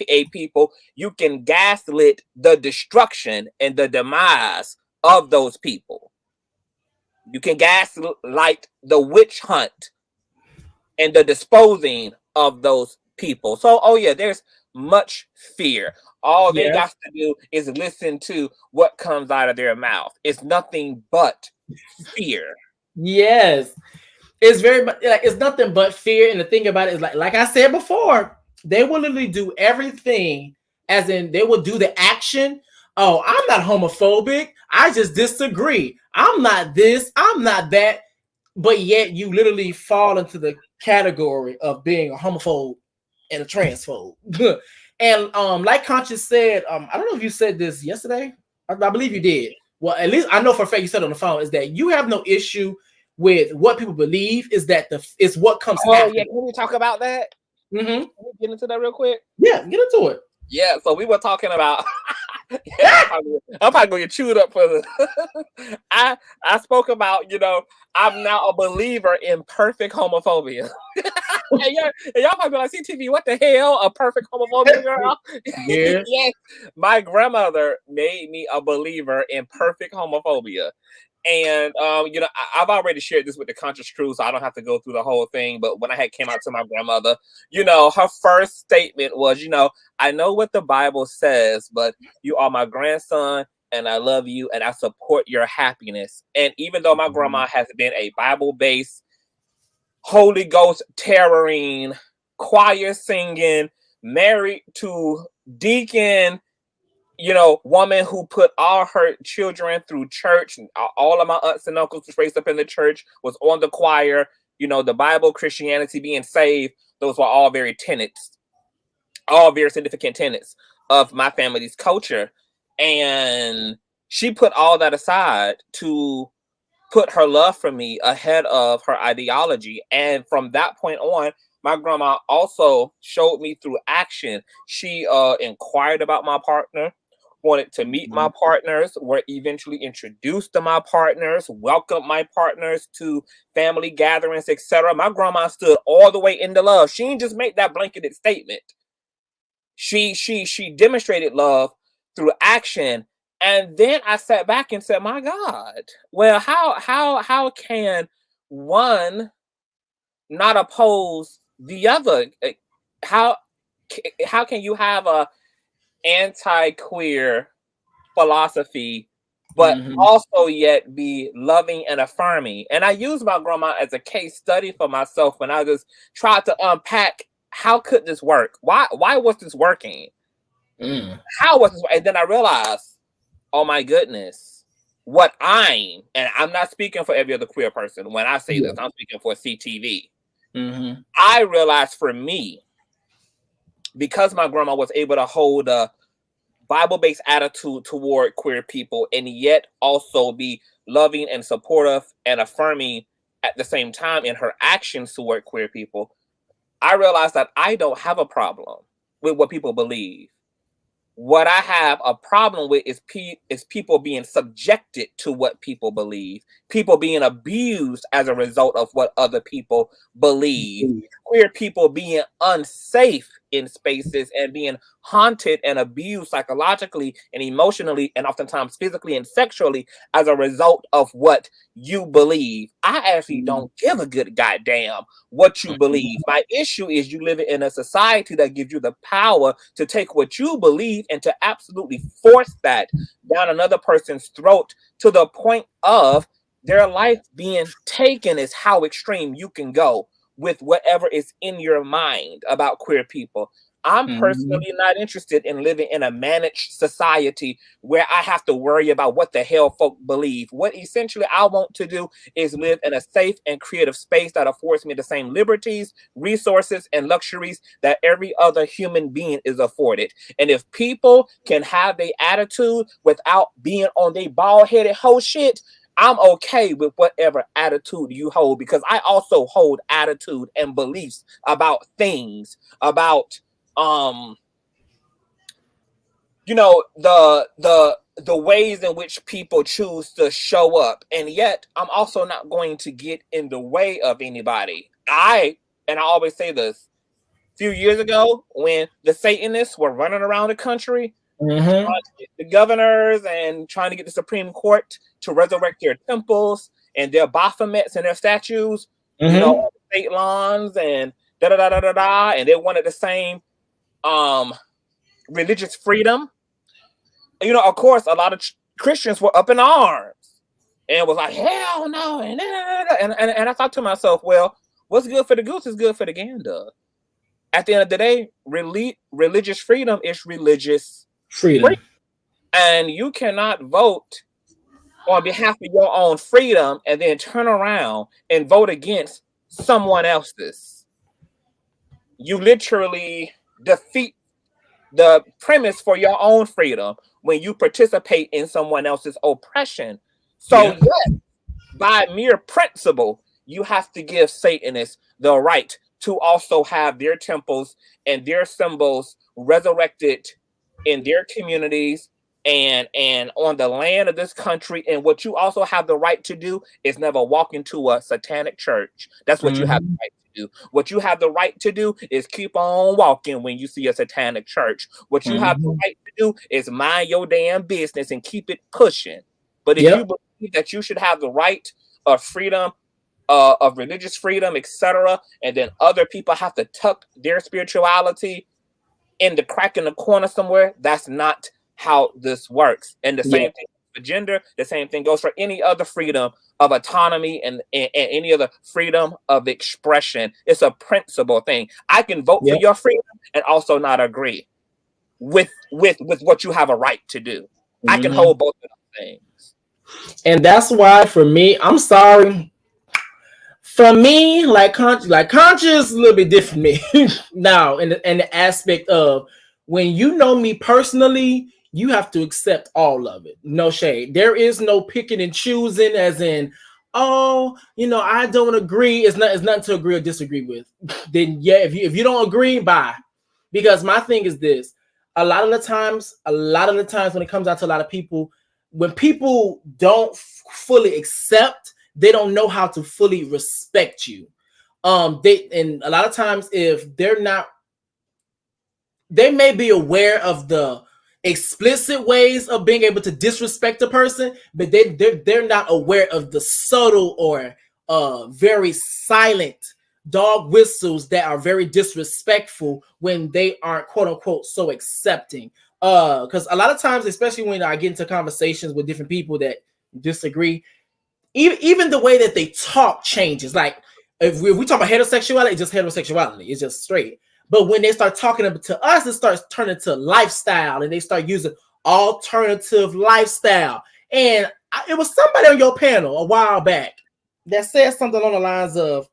a people, you can gaslit the destruction and the demise of those people. You can gaslight the witch hunt and the disposing of those people. So, oh yeah, there's much fear. All they got to do is listen to what comes out of their mouth. It's nothing but fear. Yes. It's very much like it's nothing but fear. And the thing about it is like I said before, they will literally do everything, as in they will do the action. Oh, I'm not homophobic. I just disagree. I'm not this. I'm not that. But yet you literally fall into the category of being a homophobe and a transphobe. And like Conscious said, I don't know if you said this yesterday. I believe you did. Well, at least I know for a fact you said on the phone is that you have no issue with what people believe. Is that it's what comes after. Yeah, can we talk about that? Can we get into that real quick? Yeah, get into it. Yeah, so we were talking about I'm probably gonna get chewed up for this. I spoke about, I'm now a believer in perfect homophobia. and y'all probably be like, CTV, what the hell? A perfect homophobia, girl? Yeah. Yes. My grandmother made me a believer in perfect homophobia. And I've already shared this with the conscious crew, so I don't have to go through the whole thing. But when I came out to my grandmother, her first statement was, I know what the Bible says, but you are my grandson, and I love you, and I support your happiness. And even though my grandma has been a Bible-based, Holy Ghost terroring, choir singing, married to deacon, woman who put all her children through church. All of my aunts and uncles was raised up in the church, was on the choir, the Bible, Christianity, being saved. Those were all very significant tenets of my family's culture. And she put all that aside to put her love for me ahead of her ideology. And from that point on, my grandma also showed me through action. She inquired about my partner, wanted to meet my partners, were eventually introduced to my partners, welcomed my partners to family gatherings, etc. My grandma stood all the way into love. She didn't just make that blanketed statement. She demonstrated love through action. And then I sat back and said, my God, well, how can one not oppose the other? How can you have a anti-queer philosophy, but also yet be loving and affirming? And I use my grandma as a case study for myself when I just tried to unpack, how could this work? Why was this working? How was this? And then I realized, oh my goodness, and I'm not speaking for every other queer person when I say this, I'm speaking for CTV. I realized for me, because my grandma was able to hold a Bible-based attitude toward queer people, and yet also be loving and supportive and affirming at the same time in her actions toward queer people, I realized that I don't have a problem with what people believe. What I have a problem with is people being subjected to what people believe, people being abused as a result of what other people believe, queer people being unsafe in spaces and being haunted and abused psychologically and emotionally and oftentimes physically and sexually as a result of what you believe. I actually don't give a good goddamn what you believe. My issue is you live in a society that gives you the power to take what you believe and to absolutely force that down another person's throat to the point of their life being taken. Is how extreme you can go with whatever is in your mind about queer people. I'm personally not interested in living in a managed society where I have to worry about what the hell folk believe. What essentially I want to do is live in a safe and creative space that affords me the same liberties, resources, and luxuries that every other human being is afforded. And if people can have their attitude without being on their bald-headed whole shit, I'm okay with whatever attitude you hold, because I also hold attitude and beliefs about things, about you know, the ways in which people choose to show up. And yet I'm also not going to get in the way of anybody. I always say this, a few years ago when the Satanists were running around the country, trying to get the governors and trying to get the Supreme Court to resurrect their temples and their Baphomets and their statues, you know, on the state lawns and and they wanted the same religious freedom. You know, of course, a lot of Christians were up in arms and was like, hell no, and I thought to myself, well, what's good for the goose is good for the gander. At the end of the day, religious freedom is religious freedom. And you cannot vote on behalf of your own freedom and then turn around and vote against someone else's. You literally defeat the premise for your own freedom when you participate in someone else's oppression. So yes, by mere principle, you have to give Satanists the right to also have their temples and their symbols resurrected in their communities and on the land of this country. And what you also have the right to do is never walk into a satanic church. That's what you have the right to do. What you have the right to do is keep on walking when you see a satanic church. What you have the right to do is mind your damn business and keep it pushing. But if you believe that you should have the right of freedom, of religious freedom, etc., and then other people have to tuck their spirituality in the crack in the corner somewhere, that's not how this works. And the same thing for gender, the same thing goes for any other freedom of autonomy and any other freedom of expression. It's a principle thing. I can vote for your freedom and also not agree with what you have a right to do. I can hold both of those things. And that's why, for me, I'm sorry. For me, like conscious, a little bit different from me. Now, in the aspect of, when you know me personally, you have to accept all of it. No shade. There is no picking and choosing, as in, oh, you know, I don't agree. It's nothing to agree or disagree with. Then if you don't agree, bye. Because my thing is this: a lot of the times when it comes out to a lot of people, when people don't fully accept, they don't know how to fully respect you. And a lot of times, if they're not, they may be aware of the explicit ways of being able to disrespect a person, but they're not aware of the subtle or very silent dog whistles that are very disrespectful when they aren't, quote unquote, so accepting. Because a lot of times, especially when I get into conversations with different people that disagree, even the way that they talk changes. Like if we talk about heterosexuality, it's just heterosexuality. It's just straight. But when they start talking to us, it starts turning to lifestyle, and they start using alternative lifestyle. And it was somebody on your panel a while back that said something along the lines of,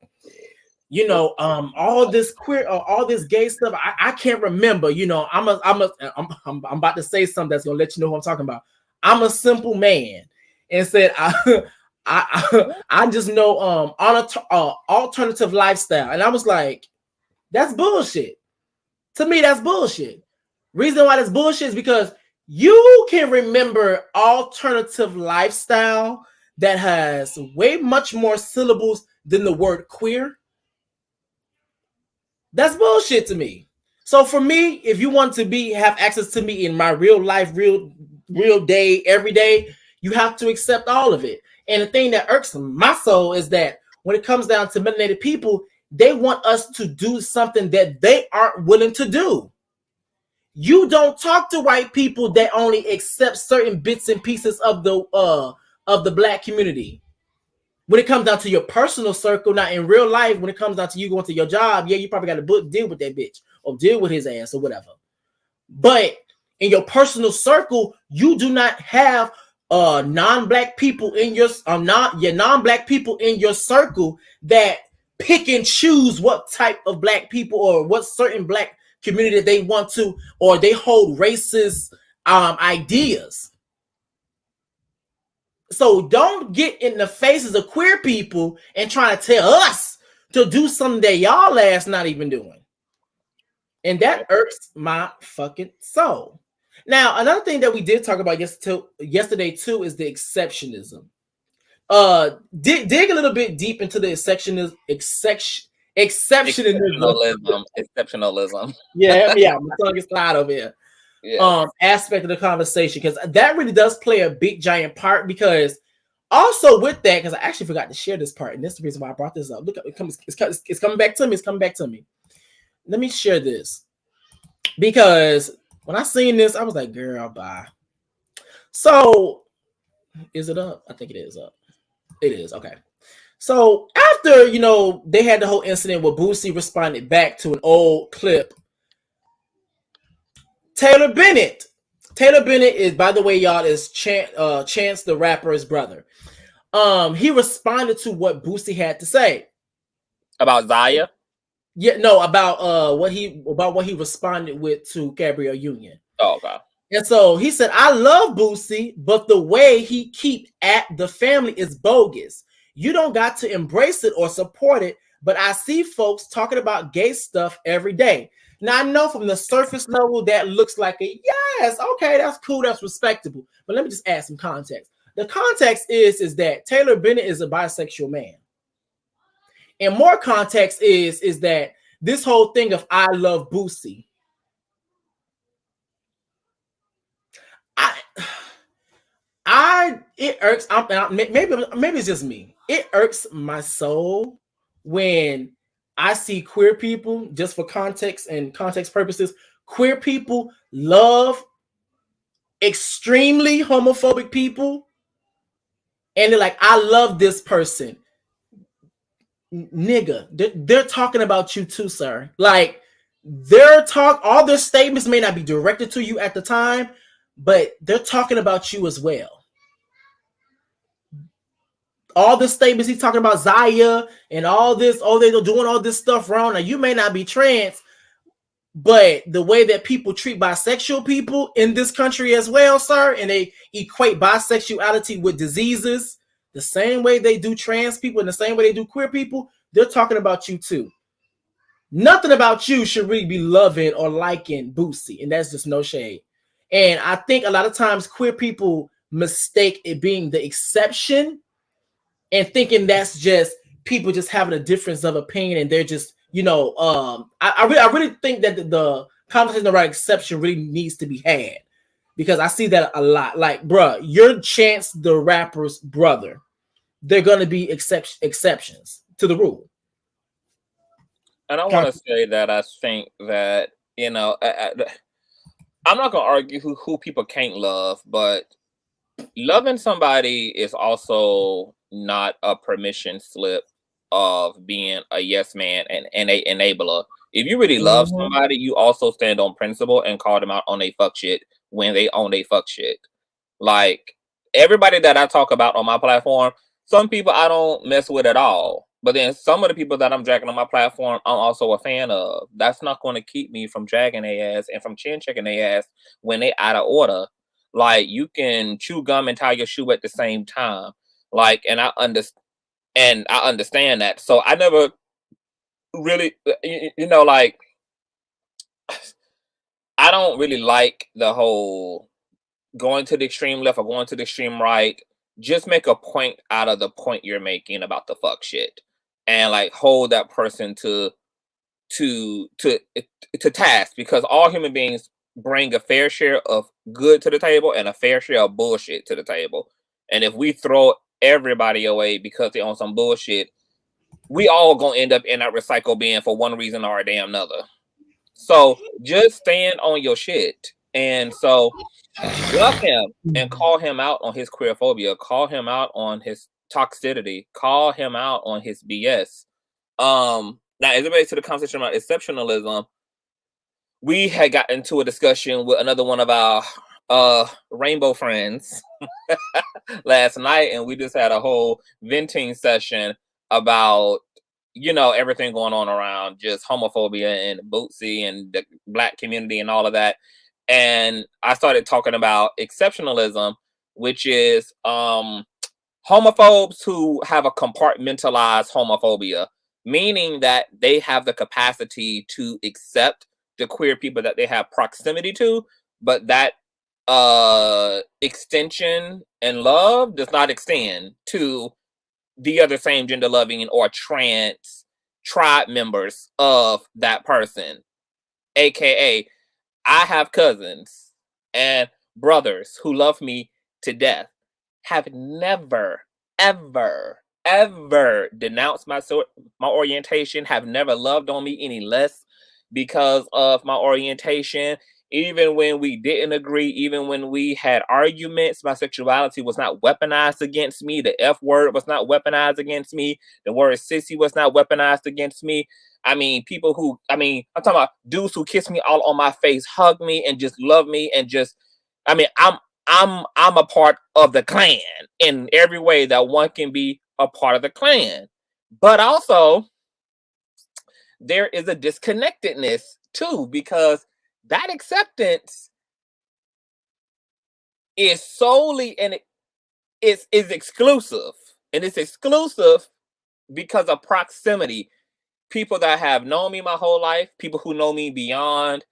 you know, all this queer, all this gay stuff. I can't remember. You know, I'm about to say something that's gonna let you know who I'm talking about. I'm a simple man, and said I just know alternative lifestyle, and I was like, that's bullshit. To me, that's bullshit. Reason why that's bullshit is because you can remember alternative lifestyle that has way much more syllables than the word queer. That's bullshit to me. So for me, if you want to have access to me in my real life, real day, every day, you have to accept all of it. And the thing that irks my soul is that when it comes down to melanated people, they want us to do something that they aren't willing to do. You don't talk to white people that only accept certain bits and pieces of the black community. When it comes down to your personal circle, now in real life, when it comes down to you going to your job, yeah, you probably got to deal with that bitch or deal with his ass or whatever. But in your personal circle, you do not have non-black people in your non-black people in your circle that pick and choose what type of black people or what certain black community they want to, or they hold racist ideas. So don't get in the faces of queer people and try to tell us to do something that y'all ass not even doing. And that irks my fucking soul. Now, another thing that we did talk about yesterday too is the exceptionism. Dig a little bit deep into the exceptionism. Yeah, my tongue is tied over here. Yeah. Aspect of the conversation, because that really does play a big giant part. Because also with that, because I actually forgot to share this part, and that's the reason why I brought this up. Look, it's coming back to me. It's coming back to me. Let me share this, because when I seen this, I was like, "Girl, bye." So, is it up? I think it is up. It is okay. So after they had the whole incident where Boosie responded back to an old clip. Taylor Bennett is, by the way, y'all, is Chance the Rapper's brother. He responded to what Boosie had to say about Zaya. Yeah, no, about what he responded with to Gabrielle Union. Oh, okay. And so he said, "I love Boosie, but the way he keep at the family is bogus. You don't got to embrace it or support it, but I see folks talking about gay stuff every day." Now, I know from the surface level that looks like a yes, okay, that's cool, that's respectable. But let me just add some context. The context is that Taylor Bennett is a bisexual man. And more context is that this whole thing of "I love Boosie," it irks. Maybe it's just me. It irks my soul when I see queer people, just for context and context purposes, queer people love extremely homophobic people, and they're like, "I love this person." Nigga, they're talking about you too, sir. Like, all their statements may not be directed to you at the time, but they're talking about you as well. All the statements he's talking about Zaya and all this, they're doing all this stuff wrong. Now, you may not be trans, but the way that people treat bisexual people in this country as well, sir, and they equate bisexuality with diseases, the same way they do trans people and the same way they do queer people, they're talking about you too. Nothing about you should really be loving or liking Boosie, and that's just no shade. And I think a lot of times queer people mistake it being the exception and thinking that's just people just having a difference of opinion, and they're just, I really think that the conversation around exception really needs to be had, because I see that a lot. Like, bruh, you're Chance the Rapper's brother. They're going to be exceptions to the rule. And I want to say that I think that, I'm not going to argue who people can't love, but loving somebody is also not a permission slip of being a yes man and an enabler. If you really love somebody, you also stand on principle and call them out on they fuck shit when they own they fuck shit. Like, everybody that I talk about on my platform, some people I don't mess with at all, But then some of the people that I'm dragging on my platform, I'm also a fan of. That's not going to keep me from dragging their ass and from chin checking their ass when they out of order. Like, you can chew gum and tie your shoe at the same time. Like, and I understand that. So I never really, you know, like, I don't really like the whole going to the extreme left or going to the extreme right. Just make a point out of the point you're making about the fuck shit, and like hold that person to task, because all human beings bring a fair share of good to the table and a fair share of bullshit to the table. And if we throw everybody away because they own some bullshit, we all gonna end up in that recycle bin for one reason or a damn another. So just stand on your shit. And so love him and call him out on his queerphobia, call him out on his toxicity, call him out on his BS. Now, as it relates to the conversation about exceptionalism, we had got into a discussion with another one of our rainbow friends last night, and we just had a whole venting session about, you know, everything going on around just homophobia and Boosie and the Black community and all of that. And I started talking about exceptionalism, which is homophobes who have a compartmentalized homophobia, meaning that they have the capacity to accept the queer people that they have proximity to, but that extension and love does not extend to the other same gender loving or trans tribe members of that person. AKA, I have cousins and brothers who love me to death, have never, ever, ever denounced my orientation, have never loved on me any less because of my orientation. Even when we didn't agree, even when we had arguments, my sexuality was not weaponized against me. The F word was not weaponized against me. The word sissy was not weaponized against me. I mean, I'm talking about dudes who kiss me all on my face, hug me, and just love me, and just, I mean, I'm a part of the clan in every way that one can be a part of the clan. But also, there is a disconnectedness too, because that acceptance is solely and is exclusive. And it's exclusive because of proximity. People that have known me my whole life, people who know me beyond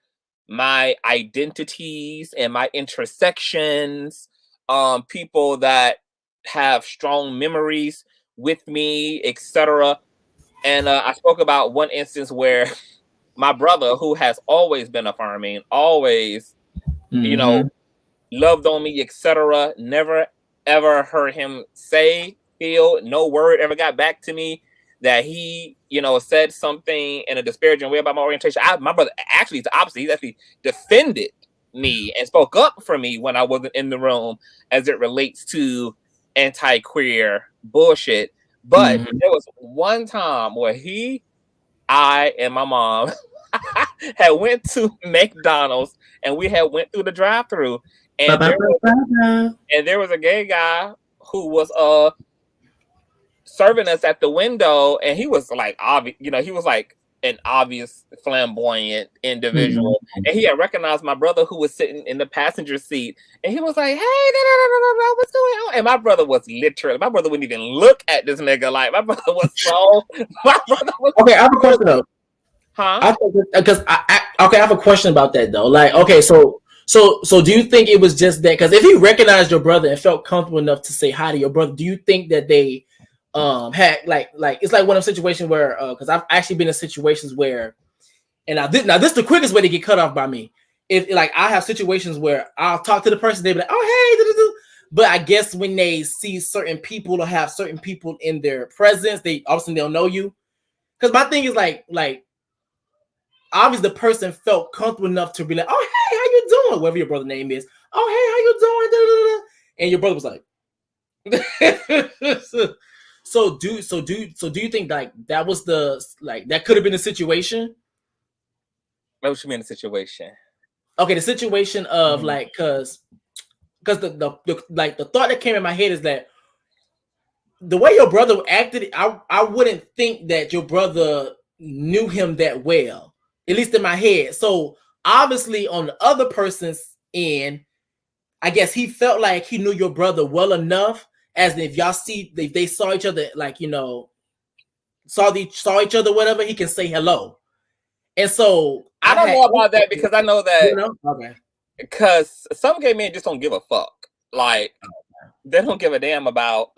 my identities and my intersections, people that have strong memories with me, etc. And I spoke about one instance where my brother, who has always been affirming, always, you know, loved on me, etc., never ever heard him say, feel, no word ever got back to me that he, you know, said something in a disparaging way about my orientation. My brother actually is the opposite. He's actually defended me and spoke up for me when I wasn't in the room as it relates to anti-queer bullshit. But there was one time where I and my mom had went to McDonald's and we had went through the drive-thru, and there was a gay guy who was serving us at the window, and he was like obvious, you know, he was like an obvious flamboyant individual, and he had recognized my brother who was sitting in the passenger seat, and he was like, "Hey, what's going on?" And my brother wouldn't even look at this nigga. Like, my brother was okay. I have a question though. Huh? I have a question about that though. Like, okay, so do you think it was just that? Because if he recognized your brother and felt comfortable enough to say hi to your brother, do you think that they had like it's like one of those situations where because I've actually been in situations where, and now this is the quickest way to get cut off by me. If like I have situations where I'll talk to the person, they be like, "Oh, hey," but I guess when they see certain people or have certain people in their presence, they obviously they'll know you. Because my thing is like obviously the person felt comfortable enough to be like, "Oh, hey, how you doing?" Whatever your brother's name is. "Oh, hey, how you doing?" And your brother was like, so do you think like that was that could have been a situation? What you mean the situation? Okay, the situation of like, because the thought that came in my head is that the way your brother acted, I wouldn't think that your brother knew him that well, at least in my head. So obviously on the other person's end, I guess he felt like he knew your brother well enough, as if if they saw each other, like, you know, saw each other, whatever, he can say hello. And so I don't know about that, because I know that, you know? Okay. Because some gay men just don't give a fuck. Like, they don't give a damn about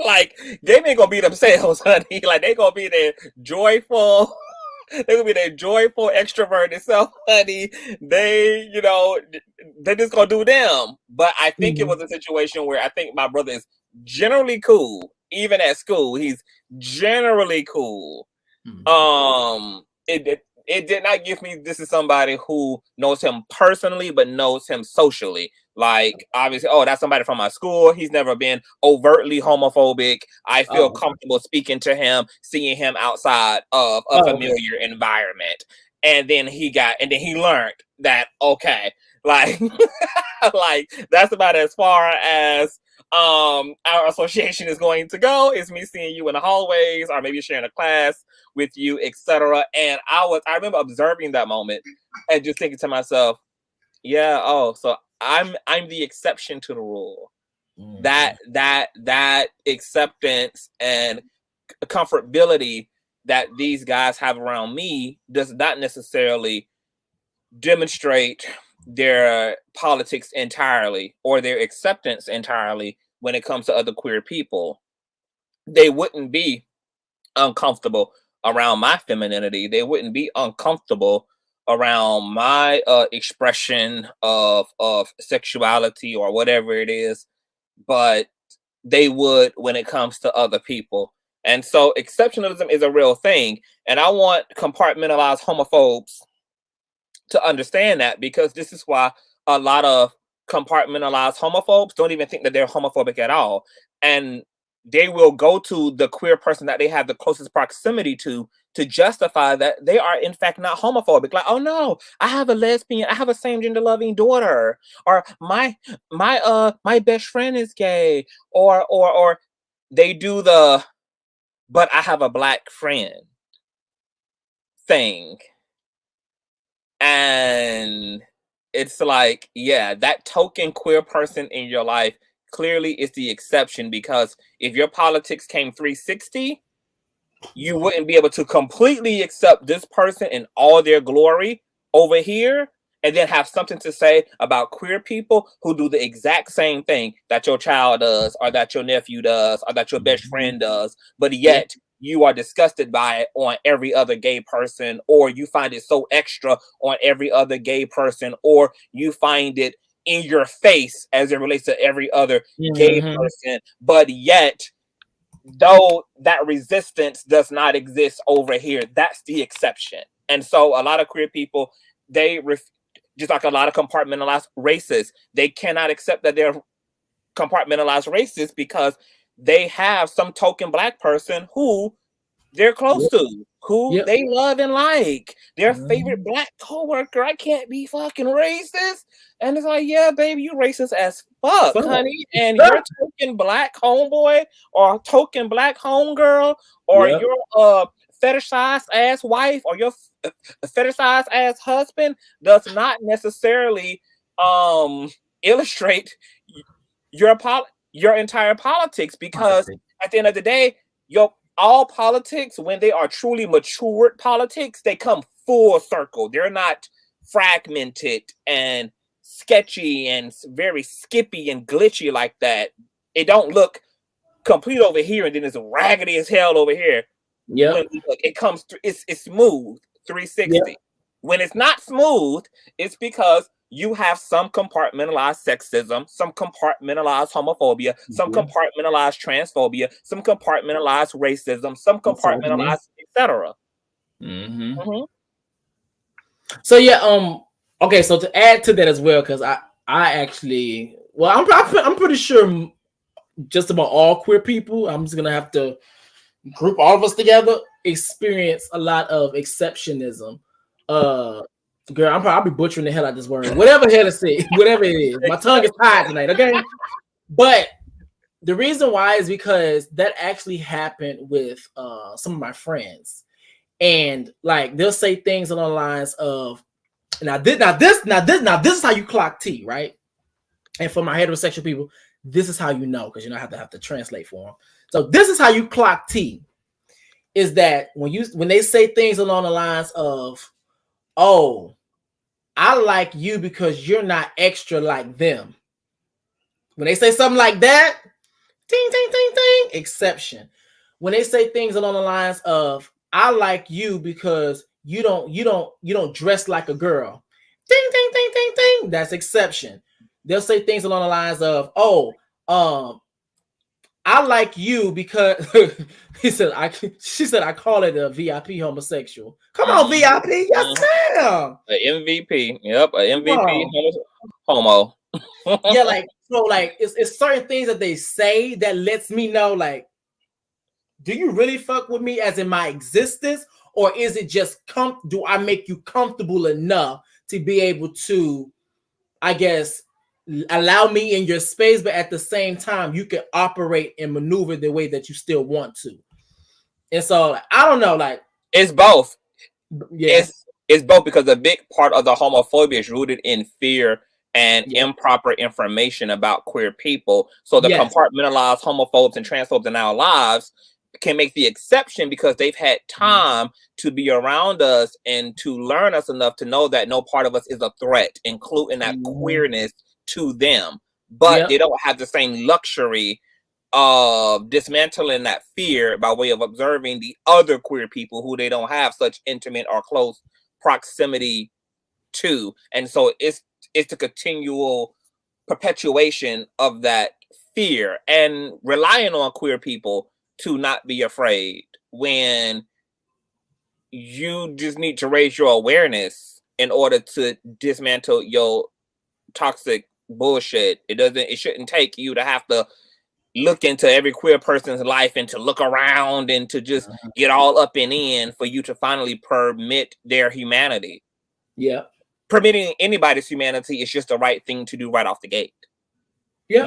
like, gay men gonna be themselves, honey. Like, they gonna be their joyful, they gonna be their joyful extroverted self, honey. They, you know, they just gonna do them. But I think it was a situation where I think my brother is generally cool, even at school. He's generally cool. It did not give me, this is somebody who knows him personally, but knows him socially. Like, obviously, oh, that's somebody from my school. He's never been overtly homophobic. I feel comfortable speaking to him, seeing him outside of a familiar environment. And then he learned that, okay, like, like, that's about as far as our association is going to go. Is me seeing you in the hallways, or maybe sharing a class with you, etc. And I remember observing that moment and just thinking to myself, yeah, oh, so I'm the exception to the rule. That acceptance and comfortability that these guys have around me does not necessarily demonstrate their politics entirely or their acceptance entirely when it comes to other queer people. They wouldn't be uncomfortable around my femininity. They wouldn't be uncomfortable around my expression of sexuality or whatever it is, but they would when it comes to other people. And so exceptionalism is a real thing. And I want compartmentalized homophobes to understand that, because this is why a lot of compartmentalized homophobes don't even think that they're homophobic at all. And they will go to the queer person that they have the closest proximity to justify that they are in fact not homophobic. Like, oh no, I have a lesbian, I have a same gender loving daughter, or my best friend is gay, or they do the but I have a black friend thing. And it's like, yeah, that token queer person in your life clearly is the exception, because if your politics came 360, you wouldn't be able to completely accept this person in all their glory over here and then have something to say about queer people who do the exact same thing that your child does, or that your nephew does, or that your best friend does, but yet you are disgusted by it on every other gay person, or you find it so extra on every other gay person, or you find it in your face as it relates to every other gay person, but yet, though that resistance does not exist over here, that's the exception. And so a lot of queer people, just like a lot of compartmentalized racists, they cannot accept that they're compartmentalized racists because they have some token black person who they're close to, who they love and like, their favorite black coworker. I can't be fucking racist. And it's like, yeah, baby, you racist as fuck, honey. And your token black homeboy or token black homegirl, or your fetishized ass wife, or your fetishized ass husband does not necessarily illustrate your entire politics, because at the end of the day, all politics, when they are truly matured politics, they come full circle. They're not fragmented and sketchy and very skippy and glitchy like that. It don't look complete over here and then it's raggedy as hell over here. Yeah, it comes through. It's smooth 360. When it's not smooth, it's because you have some compartmentalized sexism, some compartmentalized homophobia, some compartmentalized transphobia, some compartmentalized racism, some compartmentalized, etc. So yeah, okay. So to add to that as well, because I actually, well, I'm pretty sure just about all queer people, I'm just gonna have to group all of us together, experience a lot of exceptionism. Girl, I'll be butchering the hell out of this word. Whatever the hell it say, whatever it is. My tongue is tied tonight, okay? But The reason why is because that actually happened with some of my friends, and like they'll say things along the lines of, this is how you clock T, right? And for my heterosexual people, this is how you know, because I have to translate for them. So this is how you clock T, is that when they say things along the lines of, oh, I like you because you're not extra like them. When they say something like that, ting, ting, ting, ting, exception. When they say things along the lines of, I like you because you don't dress like a girl, ting, ting, ting, ting, ting, that's exception. They'll say things along the lines of, oh, I like you because she said I call it a VIP homosexual. Come on, VIP, yes, ma'am. An MVP, yep, an MVP homo. Yeah, like so, like it's certain things that they say that lets me know, like, do you really fuck with me as in my existence, or is it just do I make you comfortable enough to be able to, I guess, allow me in your space, but at the same time you can operate and maneuver the way that you still want to. And so I don't know, like it's both. Yeah, it's both, because a big part of the homophobia is rooted in fear and improper information about queer people. So the compartmentalized homophobes and transphobes in our lives can make the exception because they've had time to be around us and to learn us enough to know that no part of us is a threat, including that queerness to them. But they don't have the same luxury of dismantling that fear by way of observing the other queer people who they don't have such intimate or close proximity to. And so it's the continual perpetuation of that fear and relying on queer people to not be afraid when you just need to raise your awareness in order to dismantle your toxic bullshit. It shouldn't take you to have to look into every queer person's life and to look around and to just get all up and in for you to finally permit their humanity. Yeah. Permitting anybody's humanity is just the right thing to do right off the gate. Yeah.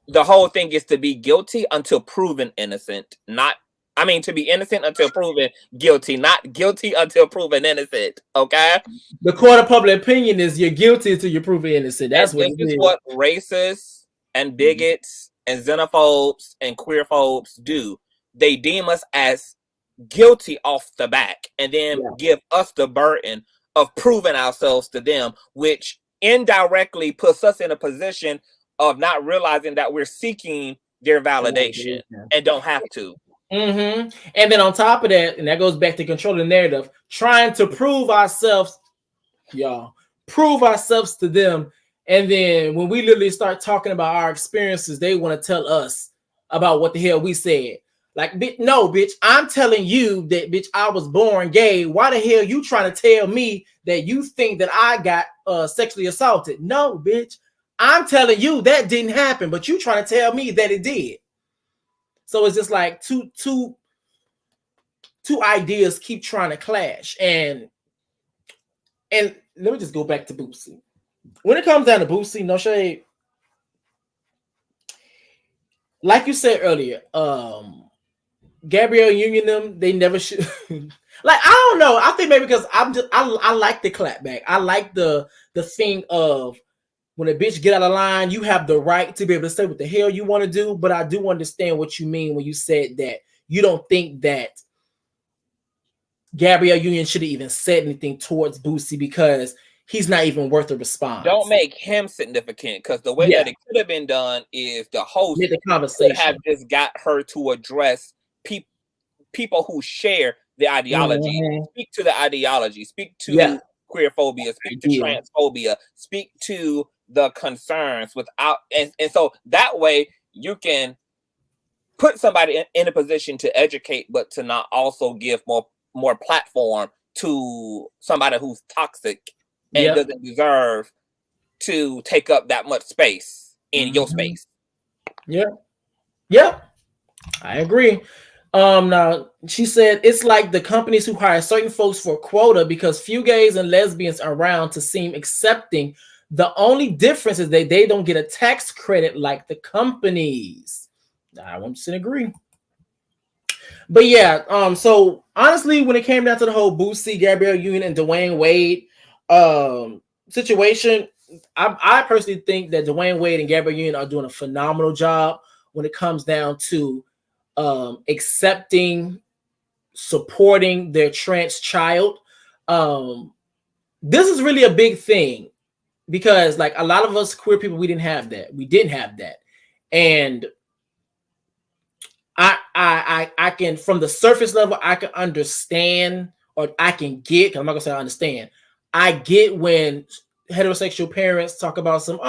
The whole thing is to be guilty until proven innocent, to be innocent until proven guilty, not guilty until proven innocent. Okay. The court of public opinion is you're guilty until you're proven innocent. That's what it is. What racists and bigots and xenophobes and queerphobes do. They deem us as guilty off the back and then give us the burden of proving ourselves to them, which indirectly puts us in a position of not realizing that we're seeking their validation and don't have to. And then on top of that, and that goes back to controlling the narrative, trying to prove ourselves to them. And then when we literally start talking about our experiences, they want to tell us about what the hell we said. Like, no, bitch, I'm telling you that, bitch, I was born gay. Why the hell you trying to tell me that you think that I got sexually assaulted? No, bitch, I'm telling you that didn't happen, but you trying to tell me that it did. So it's just like two ideas keep trying to clash. And let me just go back to Boosie. When it comes down to Boosie, no shade. Like you said earlier, Gabrielle Union them, they never should. Like, I don't know. I think maybe because I like the clapback. I like the thing of when a bitch get out of line, you have the right to be able to say what the hell you want to do. But I do understand what you mean when you said that you don't think that Gabrielle Union should have even said anything towards Boosie because he's not even worth a response. Don't make him significant, because the way that it could have been done is the host the conversation have just got her to address people who share the ideology. Speak to the ideology. Speak to queerphobia. Speak to transphobia. Speak to the concerns without, and so that way you can put somebody in a position to educate, but to not also give more platform to somebody who's toxic and doesn't deserve to take up that much space in your space. I agree. Now she said it's like the companies who hire certain folks for quota because few gays and lesbians are around to seem accepting The only difference is that they don't get a tax credit like the companies. I 100% agree. But yeah, so honestly, when it came down to the whole Boosie, Gabrielle Union, and Dwayne Wade situation, I personally think that Dwayne Wade and Gabrielle Union are doing a phenomenal job when it comes down to accepting, supporting their trans child. This is really a big thing because, like, a lot of us queer people, we didn't have that. We didn't have that, and I can, from the surface level, I can understand, or I can get, because I'm not gonna say I understand. I get when heterosexual parents talk about some,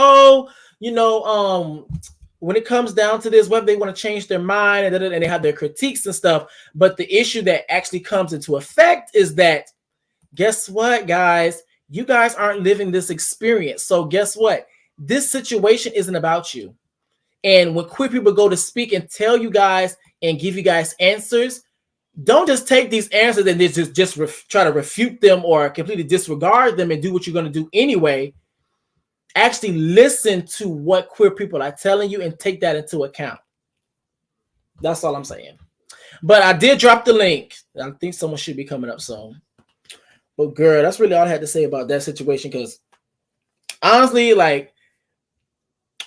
when it comes down to this, whether they want to change their mind and they have their critiques and stuff. But the issue that actually comes into effect is that, guess what, guys? You guys aren't living this experience. So guess what? This situation isn't about you. And when queer people go to speak and tell you guys and give you guys answers, don't just take these answers and just try to refute them or completely disregard them and do what you're going to do anyway. Actually listen to what queer people are telling you and take that into account. That's all I'm saying. But I did drop the link. I think someone should be coming up soon. But girl, that's really all I had to say about that situation, because honestly, like,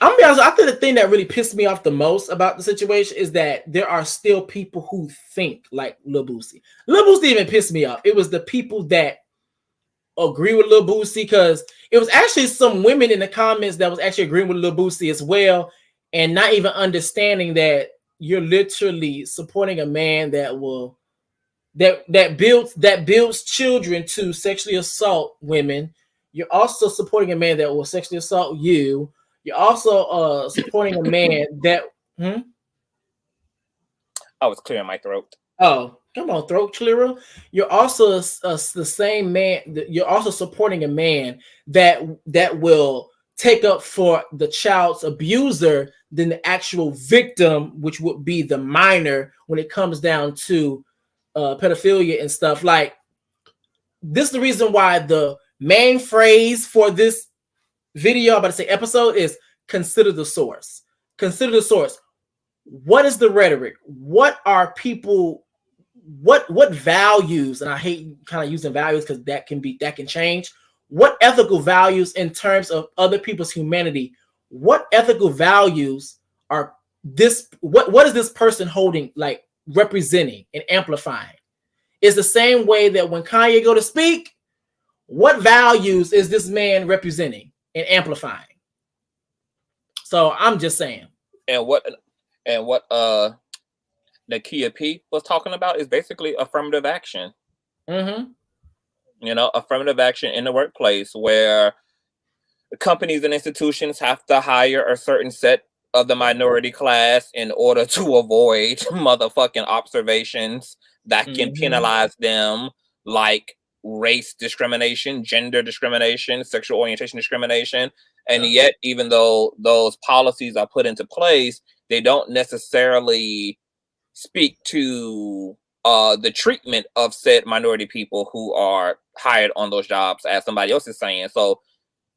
I'm gonna be honest, I think the thing that really pissed me off the most about the situation is that there are still people who think like Lil Boosie. Lil Boosie even pissed me off. It was the people that agree with Lil Boosie, because it was actually some women in the comments that was actually agreeing with Lil Boosie as well, and not even understanding that you're literally supporting a man that will that builds children to sexually assault women. You're also supporting a man that will sexually assault you. You're also supporting a man that. I was clearing my throat. Oh, come on, throat clearer. You're also the same man. You're also supporting a man that will take up for the child's abuser than the actual victim, which would be the minor when it comes down to pedophilia and stuff. Like, this is the reason why the main phrase for this video, I'm about to say episode, is consider the source. Consider the source. What is the rhetoric? What are people, what values, and I hate kind of using values because that can change. What ethical values in terms of other people's humanity? What ethical values are this, what is this person holding, like representing and amplifying? It's the same way that when Kanye go to speak, what values is this man representing and amplifying? So I'm just saying. And what Nakia P was talking about is basically affirmative action. Mm-hmm. You know, affirmative action in the workplace, where companies and institutions have to hire a certain set of the minority class in order to avoid motherfucking observations that can penalize them, like race discrimination, gender discrimination, sexual orientation discrimination. And yet, even though those policies are put into place, they don't necessarily speak to the treatment of said minority people who are hired on those jobs, as somebody else is saying. So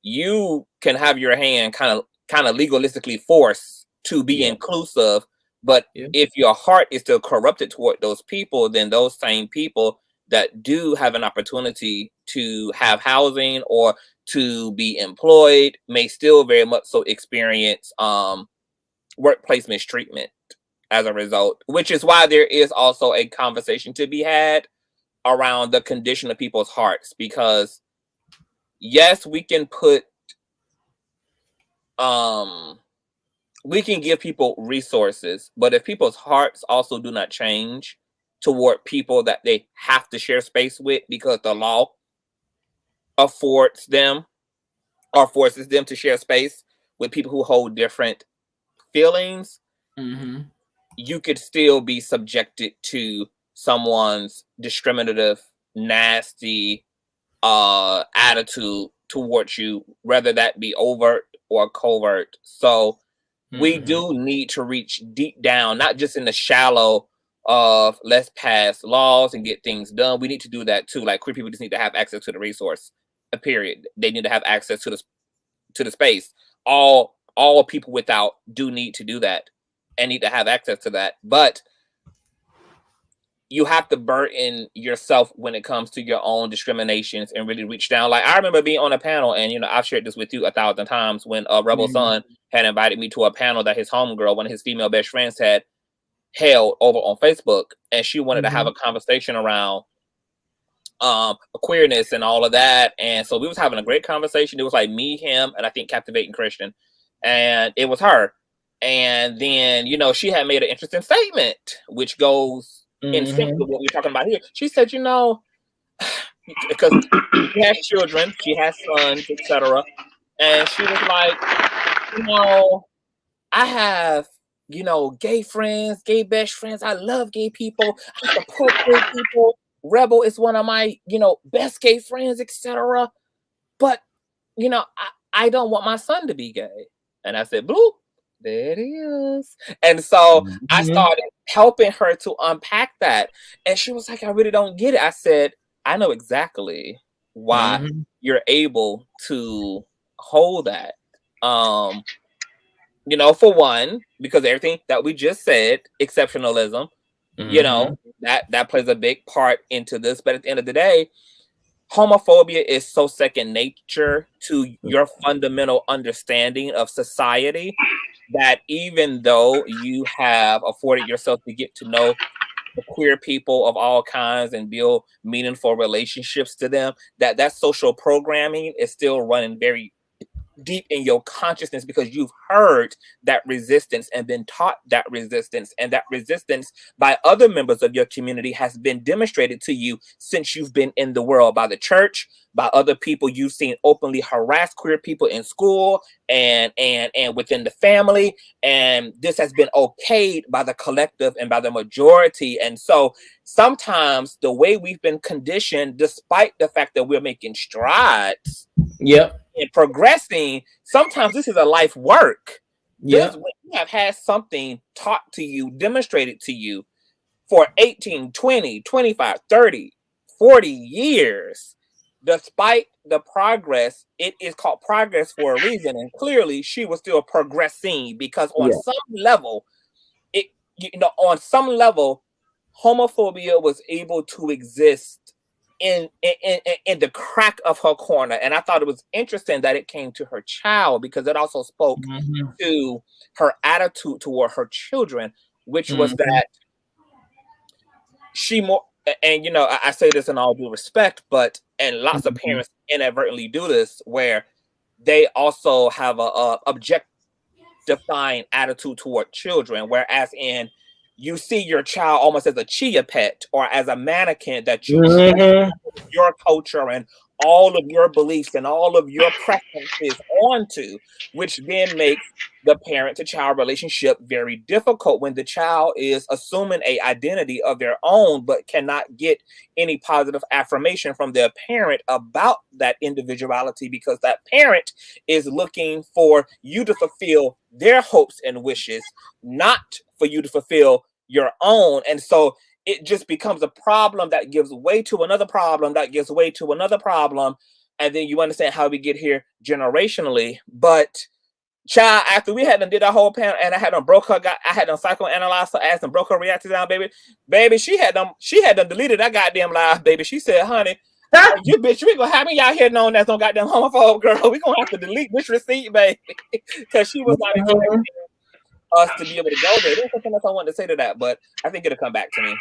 you can have your hand kind of legalistically forced to be inclusive, but if your heart is still corrupted toward those people, then those same people that do have an opportunity to have housing or to be employed may still very much so experience workplace mistreatment as a result, which is why there is also a conversation to be had around the condition of people's hearts. Because yes, we can put we can give people resources, but if people's hearts also do not change toward people that they have to share space with because the law affords them or forces them to share space with people who hold different feelings, you could still be subjected to someone's discriminative, nasty attitude towards you, whether that be overt or covert. So we do need to reach deep down, not just in the shallow of let's pass laws and get things done. We need to do that too. Like, queer people just need to have access to the resource, period. They need to have access to the to the space. All people without do need to do that and need to have access to that. But you have to burden yourself when it comes to your own discriminations and really reach down. Like, I remember being on a panel, and, you know, I've shared this with you 1,000 times, when Rebel Son had invited me to a panel that his homegirl, one of his female best friends, had held over on Facebook. And she wanted to have a conversation around queerness and all of that. And so we was having a great conversation. It was like me, him, and I think Captivating Christian. And it was her. And then, you know, she had made an interesting statement, which goes in sync with what we're talking about here. She said, you know, because she has children, she has sons, etc. And she was like, you know, I have, you know, gay friends, gay best friends. I love gay people. I support gay people. Rebel is one of my, you know, best gay friends, etc. But, you know, I don't want my son to be gay. And I said, bloop. There it is. And so I started helping her to unpack that. And she was like, I really don't get it. I said, I know exactly why you're able to hold that. You know, for one, because everything that we just said, exceptionalism, you know, that plays a big part into this. But at the end of the day, homophobia is so second nature to your fundamental understanding of society that even though you have afforded yourself to get to know the queer people of all kinds and build meaningful relationships to them, that social programming is still running very deep in your consciousness, because you've heard that resistance and been taught that resistance, and that resistance by other members of your community has been demonstrated to you since you've been in the world, by the church, by other people. You've seen openly harass queer people in school and within the family, and this has been okayed by the collective and by the majority. And so sometimes the way we've been conditioned, despite the fact that we're making strides and progressing, sometimes this is a life work. When you have had something taught to you, demonstrated to you for 18, 20, 25, 30, 40 years, despite the progress, it is called progress for a reason. And clearly she was still progressing, because on some level, on some level, homophobia was able to exist in the crack of her corner. And I thought it was interesting that it came to her child, because it also spoke to her attitude toward her children, which was that she more, and, you know, I say this in all due respect, but, and lots of parents inadvertently do this, where they also have a objectifying attitude toward children, whereas in you see your child almost as a chia pet or as a mannequin that you your culture and all of your beliefs and all of your preferences onto, which then makes the parent to child relationship very difficult when the child is assuming a identity of their own but cannot get any positive affirmation from their parent about that individuality, because that parent is looking for you to fulfill their hopes and wishes, not for you to fulfill your own. And so it just becomes a problem that gives way to another problem that gives way to another problem. And then you understand how we get here generationally. But child, after we had done did our whole panel and I had them broke her, I had them psychoanalyzed her ass and broke her reactions down, baby, she had them deleted that goddamn live, baby. She said, honey, you bitch, we gonna have me out here knowing that's no goddamn homophobe, girl. We gonna have to delete this receipt, baby. Because she was not expecting us to be able to go there. There's something else I wanted to say to that, but I think it'll come back to me.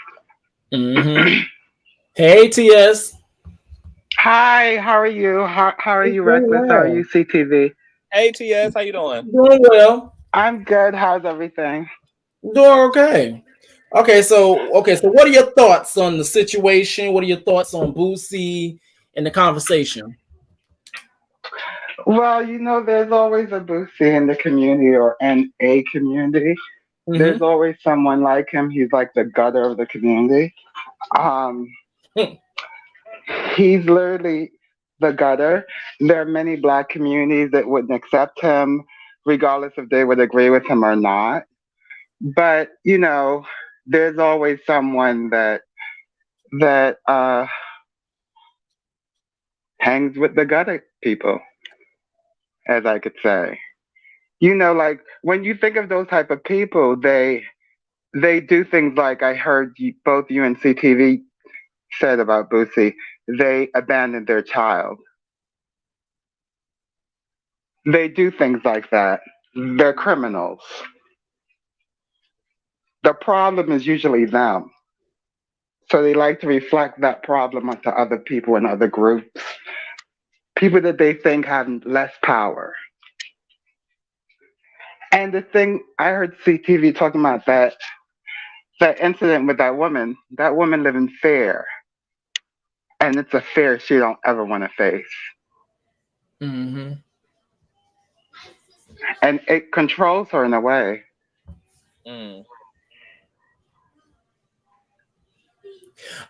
Hey, TS. Hi, how are you? How are you, Reckless? How are you, CTV? Hey, TS, how you doing? Doing well. I'm good. How's everything? Doing okay. Okay, so what are your thoughts on the situation? What are your thoughts on Boosie and the conversation? Well, you know, there's always a Boosie in the community or in a community. There's always someone like him. He's like the gutter of the community. He's literally the gutter. There are many Black communities that wouldn't accept him, regardless if they would agree with him or not. But, you know, there's always someone that hangs with the gutter people. as I could say. You know, like when you think of those type of people, they do things like I heard both you and CTV said about Boosie. They abandoned their child. They do things like that. They're criminals. The problem is usually them. So they like to reflect that problem onto other people and other groups, people that they think have less power. And the thing, I heard CTV talking about that incident with that woman lived in fear. And it's a fear she don't ever want to face. Mm-hmm. And it controls her in a way. Mm.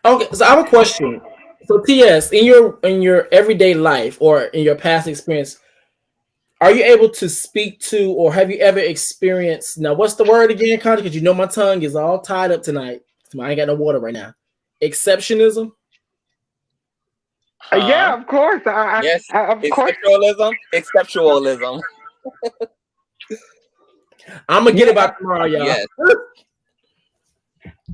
Okay, so I have a question. So TS, in your everyday life or in your past experience, are you able to speak to, or have you ever experienced, now what's the word again, Connie? Because you know my tongue is all tied up tonight. So I ain't got no water right now. Exceptionism? Yeah, of course. Yes, of course. Exceptionalism. I'm gonna get it by tomorrow, y'all. Yes.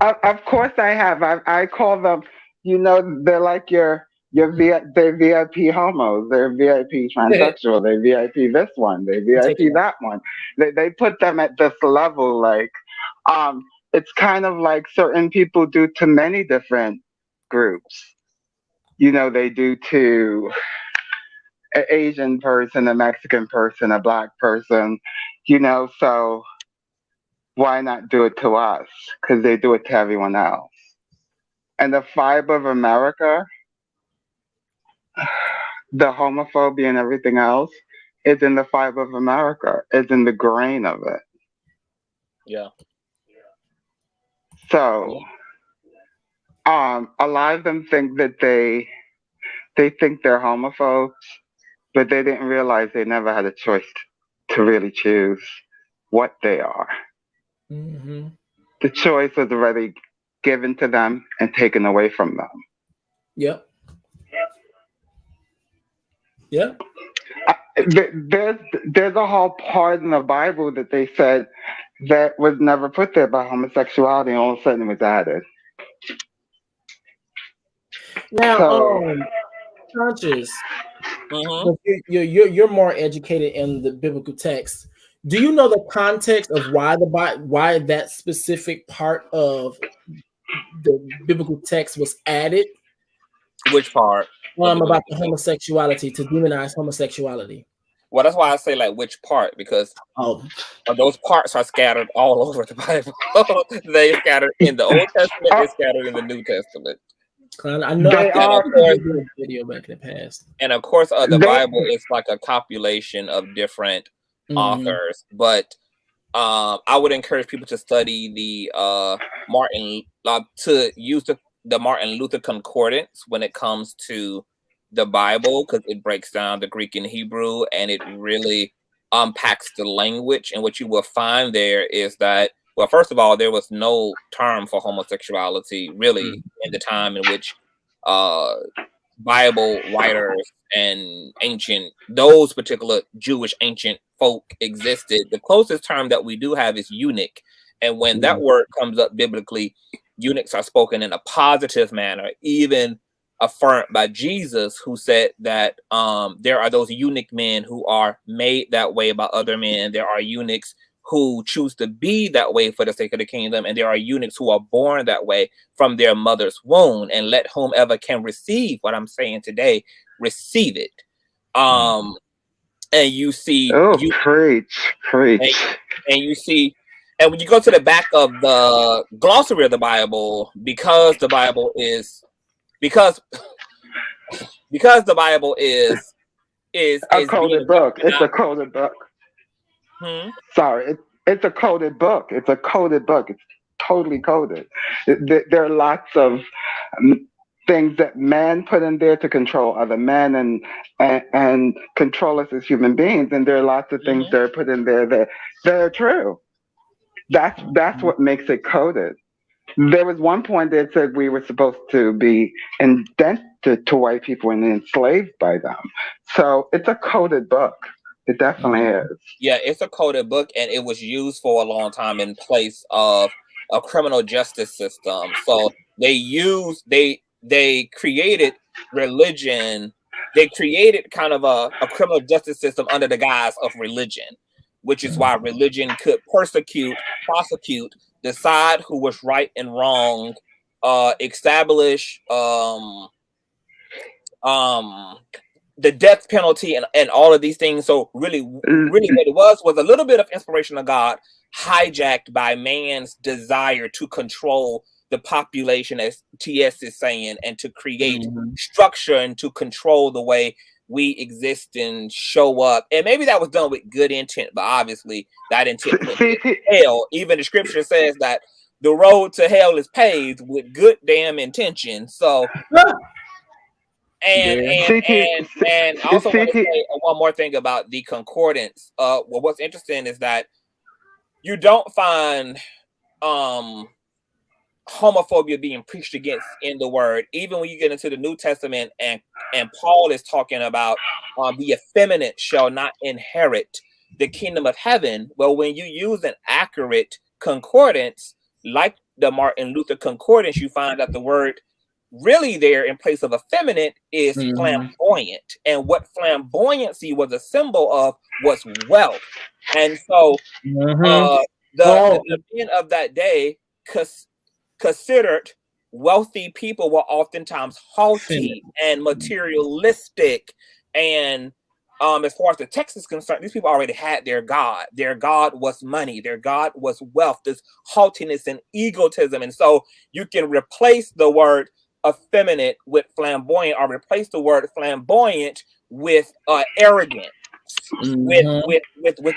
Of course I have. I call them, you know, they're like they're VIP homos, they're VIP transsexual, they're VIP this one, they're VIP that one. They put them at this level, like, it's kind of like certain people do to many different groups. You know, they do to an Asian person, a Mexican person, a black person, you know, so why not do it to us? Because they do it to everyone else. And the fiber of America, the homophobia and everything else, is in the fiber of America. It's in the grain of it. Yeah. So, a lot of them think that they think they're homophobes, but they didn't realize they never had a choice to really choose what they are. Mm-hmm. The choice was already given to them and taken away from them. Yep. Yep. There's a whole part in the Bible that they said that was never put there by homosexuality, and all of a sudden it was added. Now, Conscious, you're more educated in the biblical text. Do you know the context of why why that specific part of the biblical text was added? Which part? About the homosexuality, to demonize homosexuality. Well, that's why I say like which part, because those parts are scattered all over the Bible. They scattered in the Old Testament, they're scattered in the New Testament. I know they I are video back in the past. And of course, the Bible is like a compilation of different authors. But I would encourage people to study the to use the Martin Luther Concordance when it comes to the Bible, because it breaks down the Greek and Hebrew, and it really unpacks the language. And what you will find there is that, well, first of all, there was no term for homosexuality really in the time in which Bible writers and those particular Jewish ancient folk existed. The closest term that we do have is eunuch. And when that word comes up biblically, eunuchs are spoken in a positive manner, even affirmed by Jesus, who said that there are those eunuch men who are made that way by other men. There are eunuchs who choose to be that way for the sake of the kingdom, and there are eunuchs who are born that way from their mother's womb. And let whomever can receive what I'm saying today receive it. And you see, preach. And you see, and when you go to the back of the glossary of the Bible, because the Bible is a coded book. It's a coded book. Sorry, it's a coded book. It's a coded book. It's totally coded. There are lots of things that men put in there to control other men and control us as human beings. And there are lots of things that are put in there that are true. That's what makes it coded. There was one point that said we were supposed to be indented to white people and enslaved by them. So it's a coded book. It definitely is. Yeah, it's a coded book, and it was used for a long time in place of a criminal justice system. So they created religion. They created kind of a criminal justice system under the guise of religion, which is why religion could persecute, prosecute, decide who was right and wrong, establish the death penalty and all of these things. So really what it was a little bit of inspiration of God hijacked by man's desire to control the population, as TS is saying, and to create structure and to control the way we exist and show up. And maybe that was done with good intent, but obviously that intent went to hell. Even the scripture says that the road to hell is paved with good damn intention. So and I also want to say one more thing about the concordance. Well, what's interesting is that you don't find homophobia being preached against in the word, even when you get into the New Testament and Paul is talking about the effeminate shall not inherit the kingdom of heaven. Well, when you use an accurate concordance like the Martin Luther concordance, you find that the word really there in place of effeminate is flamboyant, and what flamboyancy was a symbol of was wealth. And so the men of that day considered wealthy people were oftentimes haughty and materialistic, and as far as the text is concerned, these people already had their God. Their God was money. Their God was wealth, this haughtiness and egotism. And so you can replace the word effeminate with flamboyant, or replace the word flamboyant with arrogant, with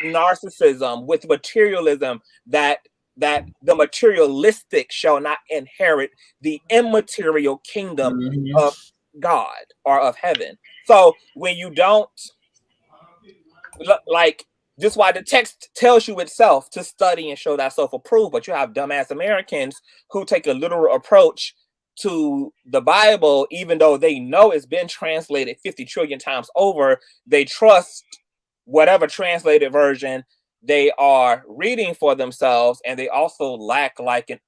narcissism, with materialism, that the materialistic shall not inherit the immaterial kingdom of God or of heaven. So when you don't, like, this is why the text tells you itself to study and show thyself approved, but you have dumbass Americans who take a literal approach to the Bible, even though they know it's been translated 50 trillion times over. They trust whatever translated version they are reading for themselves, and they also lack like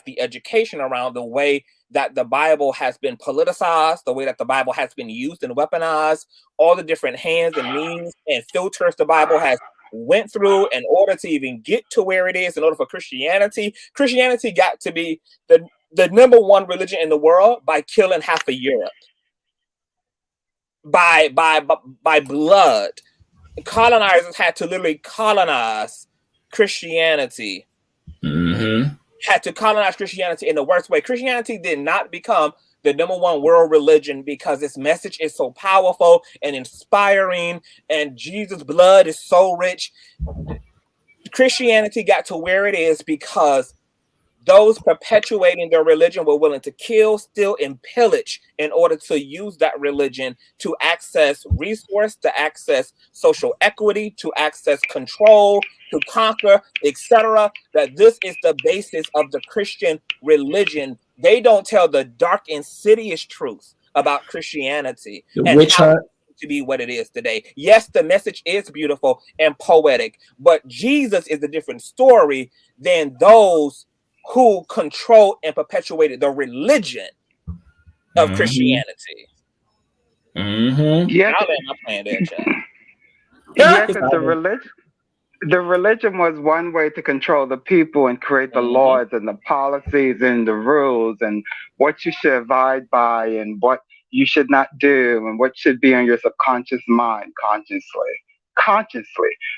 the education around the way that the Bible has been politicized, the way that the Bible has been used and weaponized, all the different hands and means and filters the Bible has went through in order to even get to where it is. In order for Christianity got to be the number one religion in the world by killing half of Europe, by blood. Colonizers had to literally colonize Christianity. Had to colonize Christianity in the worst way. Christianity did not become the number one world religion because its message is so powerful and inspiring, and Jesus' blood is so rich. Christianity got to where it is because those perpetuating their religion were willing to kill, steal, and pillage in order to use that religion to access resource, to access social equity, to access control, to conquer, etc. That this is the basis of the Christian religion. They don't tell the dark, insidious truth about Christianity and how to be what it is today. Yes, the message is beautiful and poetic, but Jesus is a different story than those who controlled and perpetuated the religion of Christianity. Yes, the religion was one way to control the people and create the laws and the policies and the rules and what you should abide by and what you should not do and what should be on your subconscious mind consciously.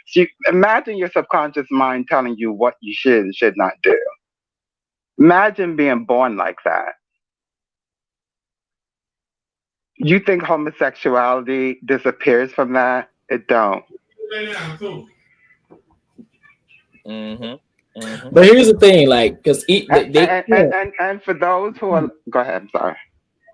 So you imagine your subconscious mind telling you what you should and should not do. Imagine being born like that. You think homosexuality disappears from that? It don't. But here's the thing, like, because and for those who are, go ahead. I'm sorry.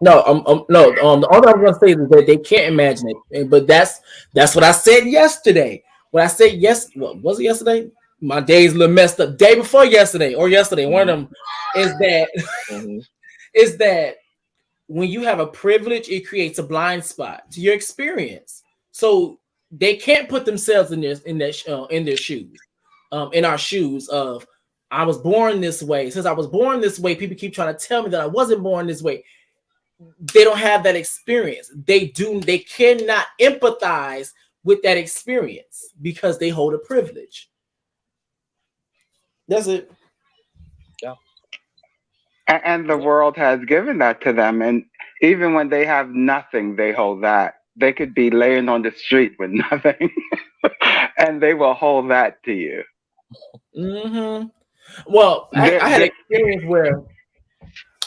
No, all I'm gonna say is that they can't imagine it. But that's what I said yesterday. When I said what was it yesterday? My day's a little messed up. Day before yesterday or yesterday, one of them is that is that when you have a privilege, it creates a blind spot to your experience. So they can't put themselves in their shoes, in our shoes of I was born this way. Since I was born this way, people keep trying to tell me that I wasn't born this way. They don't have that experience. They cannot empathize with that experience because they hold a privilege. That's it. Yeah. And the world has given that to them. And even when they have nothing, they hold that. They could be laying on the street with nothing, and they will hold that to you. Mm-hmm. Well, I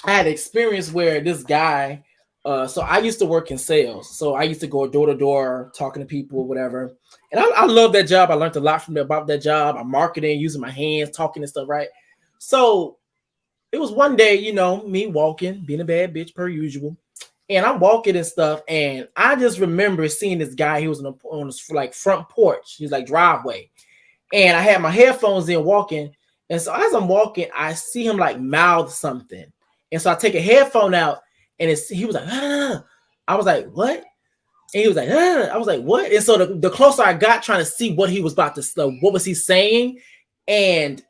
had experience where this guy, so I used to work in sales. So I used to go door to door talking to people, whatever. And I love that job. I learned a lot about that job. I'm marketing, using my hands, talking and stuff, right? So it was one day, you know, me walking, being a bad bitch per usual. And I'm walking and stuff. And I just remember seeing this guy. He was on his like front porch. He was like driveway. And I had my headphones in walking. And so as I'm walking, I see him like mouth something. And so I take a headphone out and he was like, ah. I was like, what? And he was like, ah. I was like, what? And so the closer I got trying to see what he was about to, what was he saying? And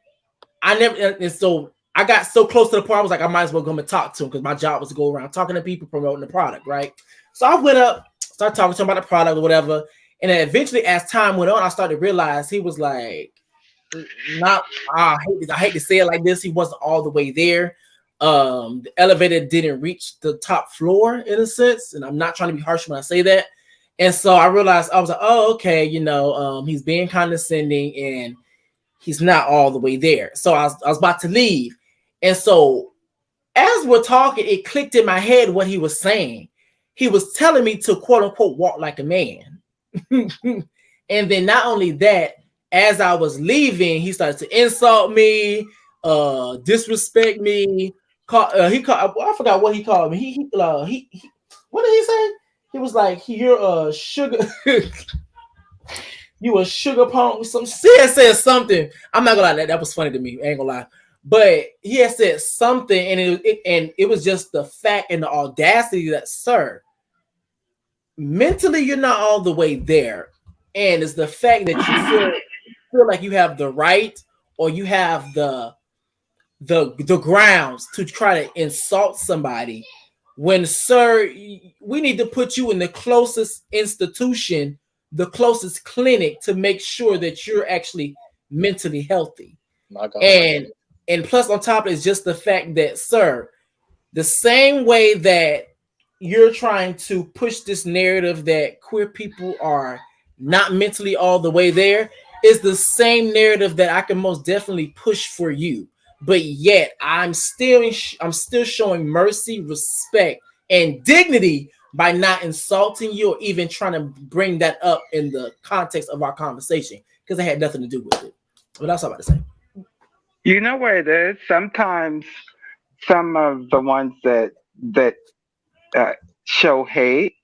so I got so close to the point, I was like, I might as well go and talk to him because my job was to go around talking to people, promoting the product, right? So I went up, started talking to him about the product or whatever. And then eventually as time went on, I started to realize he was like, I hate to say it like this. He wasn't all the way there. The elevator didn't reach the top floor in a sense. And I'm not trying to be harsh when I say that. And so I realized, I was like, oh, okay. You know, he's being condescending and he's not all the way there. So I was about to leave. And so as we're talking, it clicked in my head what he was saying. He was telling me to quote unquote walk like a man. And then not only that, as I was leaving, he started to insult me, disrespect me. I forgot what he called me. He what did he say? He was like, "You're a sugar, you a sugar punk." Some said something. I'm not gonna lie, that was funny to me. I ain't gonna lie, but he had said something, and it was just the fact and the audacity that, sir, mentally you're not all the way there, and it's the fact that you feel like you have the right or you have the grounds to try to insult somebody when, sir, we need to put you in the closest institution, the closest clinic to make sure that you're actually mentally healthy. And plus on top is just the fact that, sir, the same way that you're trying to push this narrative that queer people are not mentally all the way there is the same narrative that I can most definitely push for you. But yet I'm still showing mercy, respect, and dignity by not insulting you or even trying to bring that up in the context of our conversation because it had nothing to do with it. But that's all I'm about to say. You know what it is? Sometimes some of the ones that show hate,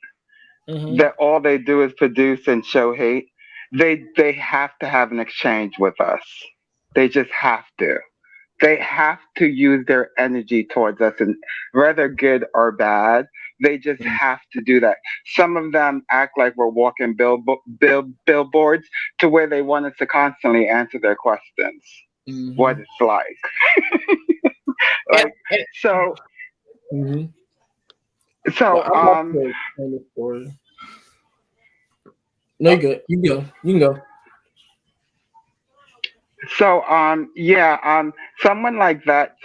that all they do is produce and show hate, they have to have an exchange with us. They just have to. They have to use their energy towards us, and whether good or bad, they just have to do that. Some of them act like we're walking billboards to where they want us to constantly answer their questions. What it's like. So no, you're good. You can go. So someone like that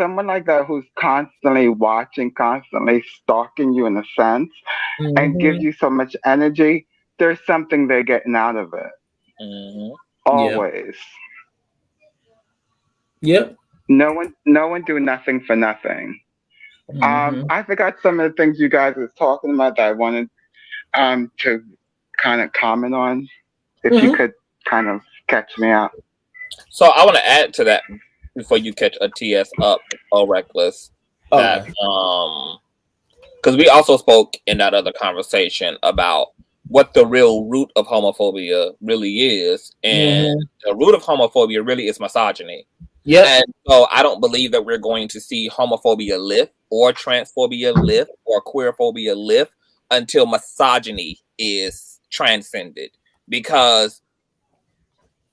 who's constantly watching, constantly stalking you in a sense, and gives you so much energy, there's something they're getting out of it. Always. Yep. No one do nothing for nothing. I forgot some of the things you guys was talking about that I wanted to kind of comment on. If you could kind of catch me up. So I want to add to that before you catch a TS up, Reckless. That because we also spoke in that other conversation about what the real root of homophobia really is, and the root of homophobia really is misogyny. And so I don't believe that we're going to see homophobia lift or transphobia lift or queerphobia lift until misogyny is transcended. because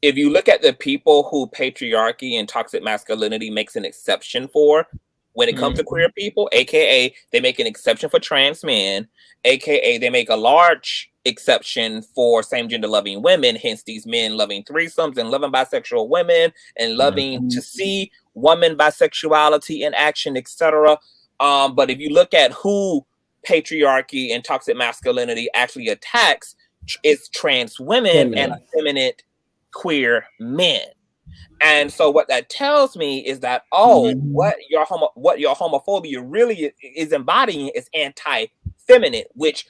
if you look at the people who patriarchy and toxic masculinity makes an exception for, when it comes to queer people, aka they make an exception for trans men, aka they make a large exception for same gender loving women, hence these men loving threesomes and loving bisexual women and loving to see woman bisexuality in action, etc. But if you look at who patriarchy and toxic masculinity actually attacks, it's trans women and effeminate queer men. And so what that tells me is that, what your homophobia really is embodying is anti-feminine, which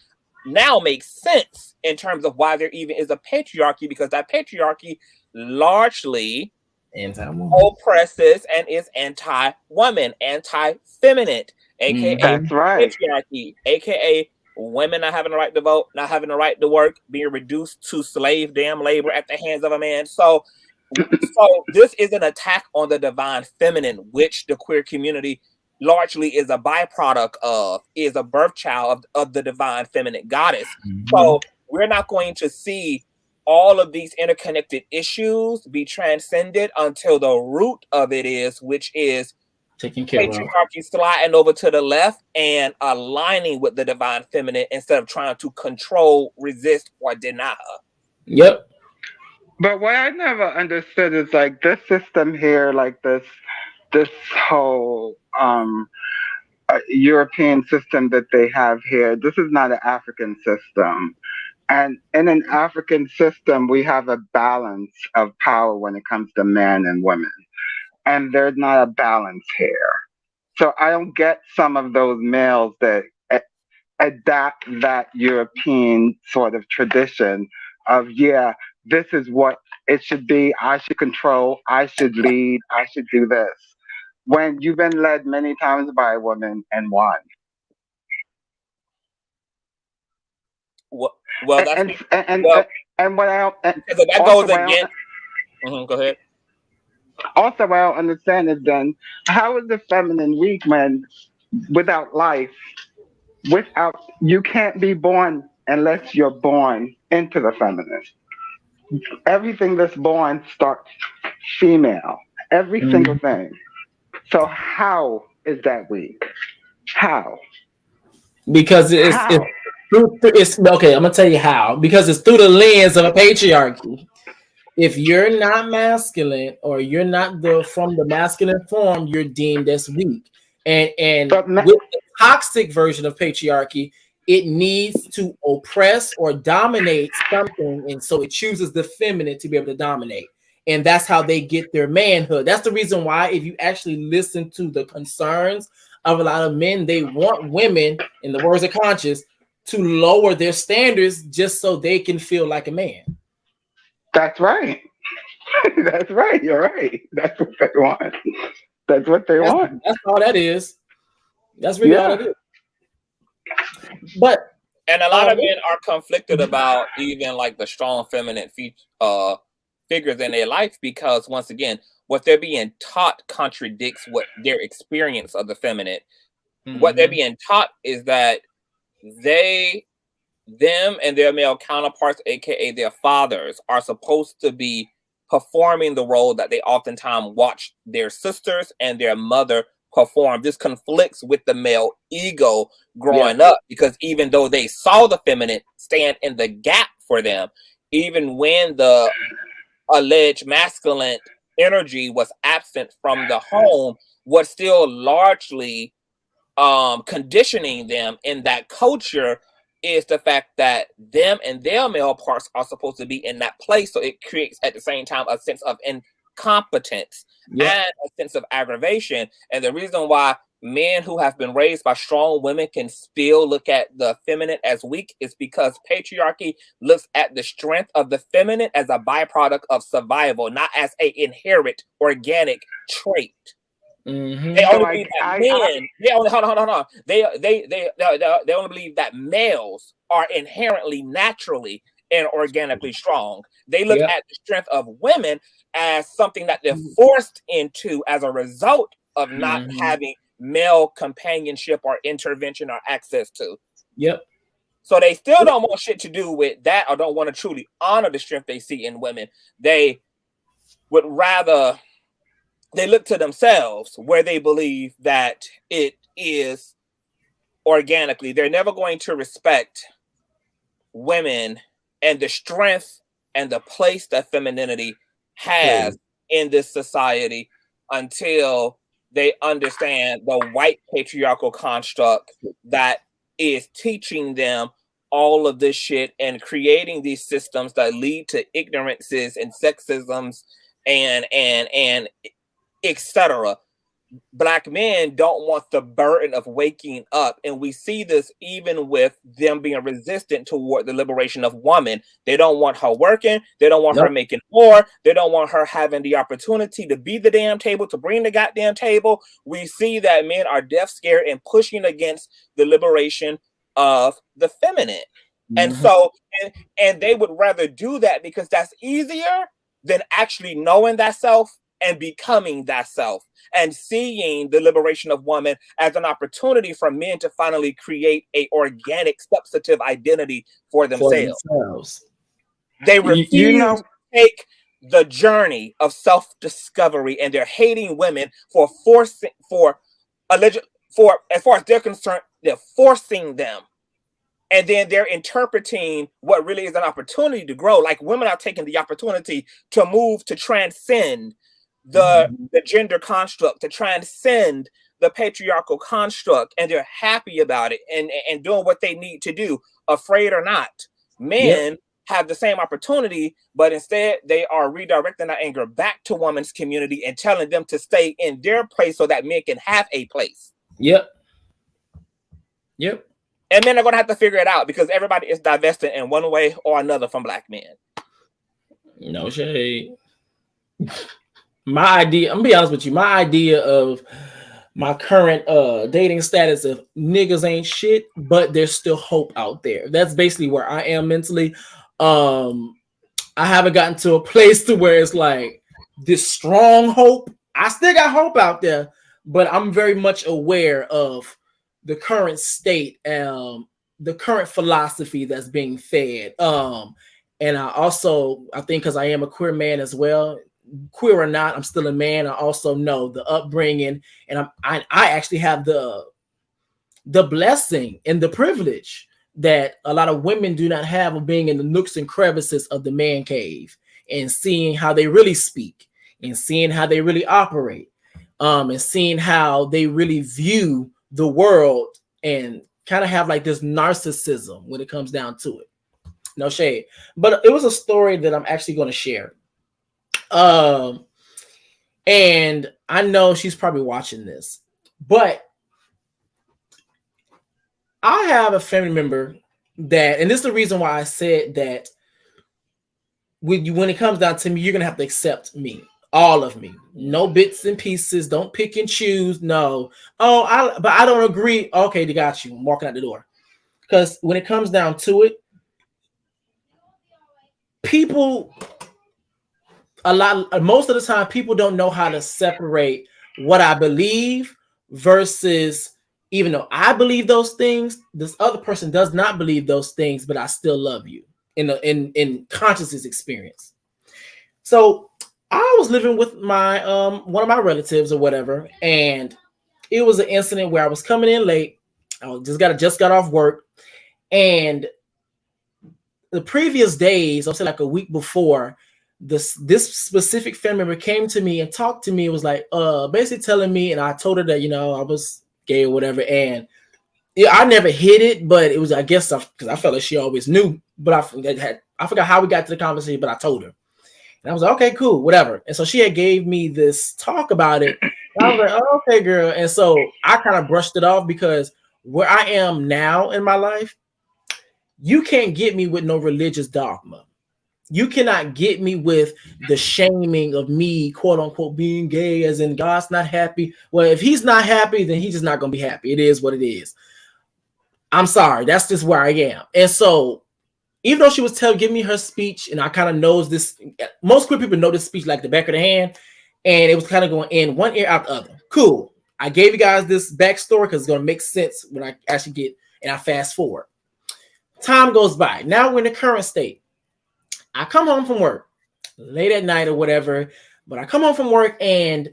now makes sense in terms of why there even is a patriarchy, because that patriarchy largely oppresses and is anti-woman, anti-feminine, aka patriarchy, aka women not having the right to vote, not having the right to work, being reduced to slave damn labor at the hands of a man. So this is an attack on the divine feminine, which the queer community largely is a byproduct of, is a birth child of the divine feminine goddess. So we're not going to see all of these interconnected issues be transcended until the root of it is, which is taking care of patriarchy sliding over to the left and aligning with the divine feminine instead of trying to control, resist, or deny her. Yep. But what I never understood is like this system here, like this whole European system that they have here. This is not an African system. And in an African system, we have a balance of power when it comes to men and women. And there's not a balance here. So I don't get some of those males that adapt that European sort of tradition of, yeah, this is what it should be. I should control. I should lead. I should do this. When you've been led many times by a woman and won. Well, and what I that goes against. Go ahead. Also, what I don't understand is then how is the feminine weak when without life, you can't be born unless you're born into the feminine. Everything that's born starts female. Every single thing. So how is that weak? How? Because it's okay. I'm gonna tell you how. Because it's through the lens of a patriarchy. If you're not masculine or you're not from the masculine form, you're deemed as weak. And with the toxic version of patriarchy, it needs to oppress or dominate something, and so it chooses the feminine to be able to dominate. And that's how they get their manhood. That's the reason why, if you actually listen to the concerns of a lot of men, they want women, in the words of conscience, to lower their standards just so they can feel like a man. That's right. That's right. You're right. That's what they want. That's what they want. That's all that is. That's really all it is. But and a lot of men are conflicted about even like the strong feminine figures in their life, because once again, what they're being taught contradicts what their experience of the feminine. What they're being taught is that them and their male counterparts, aka their fathers, are supposed to be performing the role that they oftentimes watch their sisters and their mother perform. This conflicts with the male ego growing up, because even though they saw the feminine stand in the gap for them, even when the alleged masculine energy was absent from the home, was still largely conditioning them in that culture is the fact that them and their male parts are supposed to be in that place. So it creates at the same time a sense of incompetence and a sense of aggravation. And the reason why men who have been raised by strong women can still look at the feminine as weak is because patriarchy looks at the strength of the feminine as a byproduct of survival, not as an inherent organic trait. They only believe that men. They only hold on. They only believe that males are inherently, naturally, and organically strong. They look at the strength of women as something that they're forced into as a result of not having male companionship or intervention or access to. Yep. So they still don't want shit to do with that, or don't want to truly honor the strength they see in women. They would rather, they look to themselves where they believe that it is organically. They're never going to respect women and the strength and the place that femininity has in this society until they understand the white patriarchal construct that is teaching them all of this shit and creating these systems that lead to ignorances and sexisms and etc. Black men don't want the burden of waking up, and we see this even with them being resistant toward the liberation of women. They don't want her working, they don't want her making more, they don't want her having the opportunity to be the damn table, to bring the goddamn table. We see that men are deaf scared and pushing against the liberation of the feminine. And so and they would rather do that because that's easier than actually knowing that self and becoming that self, and seeing the liberation of women as an opportunity for men to finally create a organic substantive identity for themselves. They refuse to take the journey of self-discovery, and they're hating women for forcing, as far as they're concerned, they're forcing them. And then they're interpreting what really is an opportunity to grow. Like, women are taking the opportunity to move, to transcend the gender construct, to transcend the patriarchal construct, and they're happy about it and doing what they need to do, afraid or not. Men have the same opportunity, but instead they are redirecting that anger back to women's community and telling them to stay in their place so that men can have a place. And men are going to have to figure it out because everybody is divested in one way or another from Black men. No shade. My idea, I'm gonna be honest with you, my idea of my current dating status of niggas ain't shit, but there's still hope out there. That's basically where I am mentally. I haven't gotten to a place to where it's like this strong hope. I still got hope out there, but I'm very much aware of the current state, the current philosophy that's being fed. And I think because I am a queer man as well, queer or not, I'm still a man. I also know the upbringing, and I actually have the blessing and the privilege that a lot of women do not have of being in the nooks and crevices of the man cave and seeing how they really speak and seeing how they really operate, and seeing how they really view the world and kind of have like this narcissism when it comes down to it. No shade, but it was a story that I'm actually going to share. And I know she's probably watching this, but I have a family member that, and this is the reason why I said that when it comes down to me, you're gonna have to accept me, all of me, no bits and pieces. Don't pick and choose. No, but I don't agree. Okay, they got you. I'm walking out the door, because when it comes down to it, most of the time, people don't know how to separate what I believe versus, even though I believe those things, this other person does not believe those things, but I still love you in consciousness experience. So I was living with my one of my relatives or whatever, and it was an incident where I was coming in late. I just got off work, and the previous days, I'll say like a week before, this specific family member came to me and talked to me. It was like basically telling me, and I told her that, you know, I was gay or whatever, and I never hid it, but it was, I guess, because I felt like she always knew, but I forgot how we got to the conversation, but I told her, and I was like, okay, cool, whatever. And so she had gave me this talk about it. I was like, oh, okay, girl. And so I kind of brushed it off, because where I am now in my life, you can't get me with no religious dogma. You cannot get me with the shaming of me, quote unquote, being gay, as in God's not happy. Well, if he's not happy, then he's just not going to be happy. It is what it is. I'm sorry. That's just where I am. And so even though she was giving me her speech, and I kind of knows this, most queer people know this speech like the back of the hand, and it was kind of going in one ear out the other. Cool. I gave you guys this backstory because it's going to make sense when I actually get, and I fast forward. Time goes by. Now we're in the current state. I come home from work late at night or whatever, but I come home from work and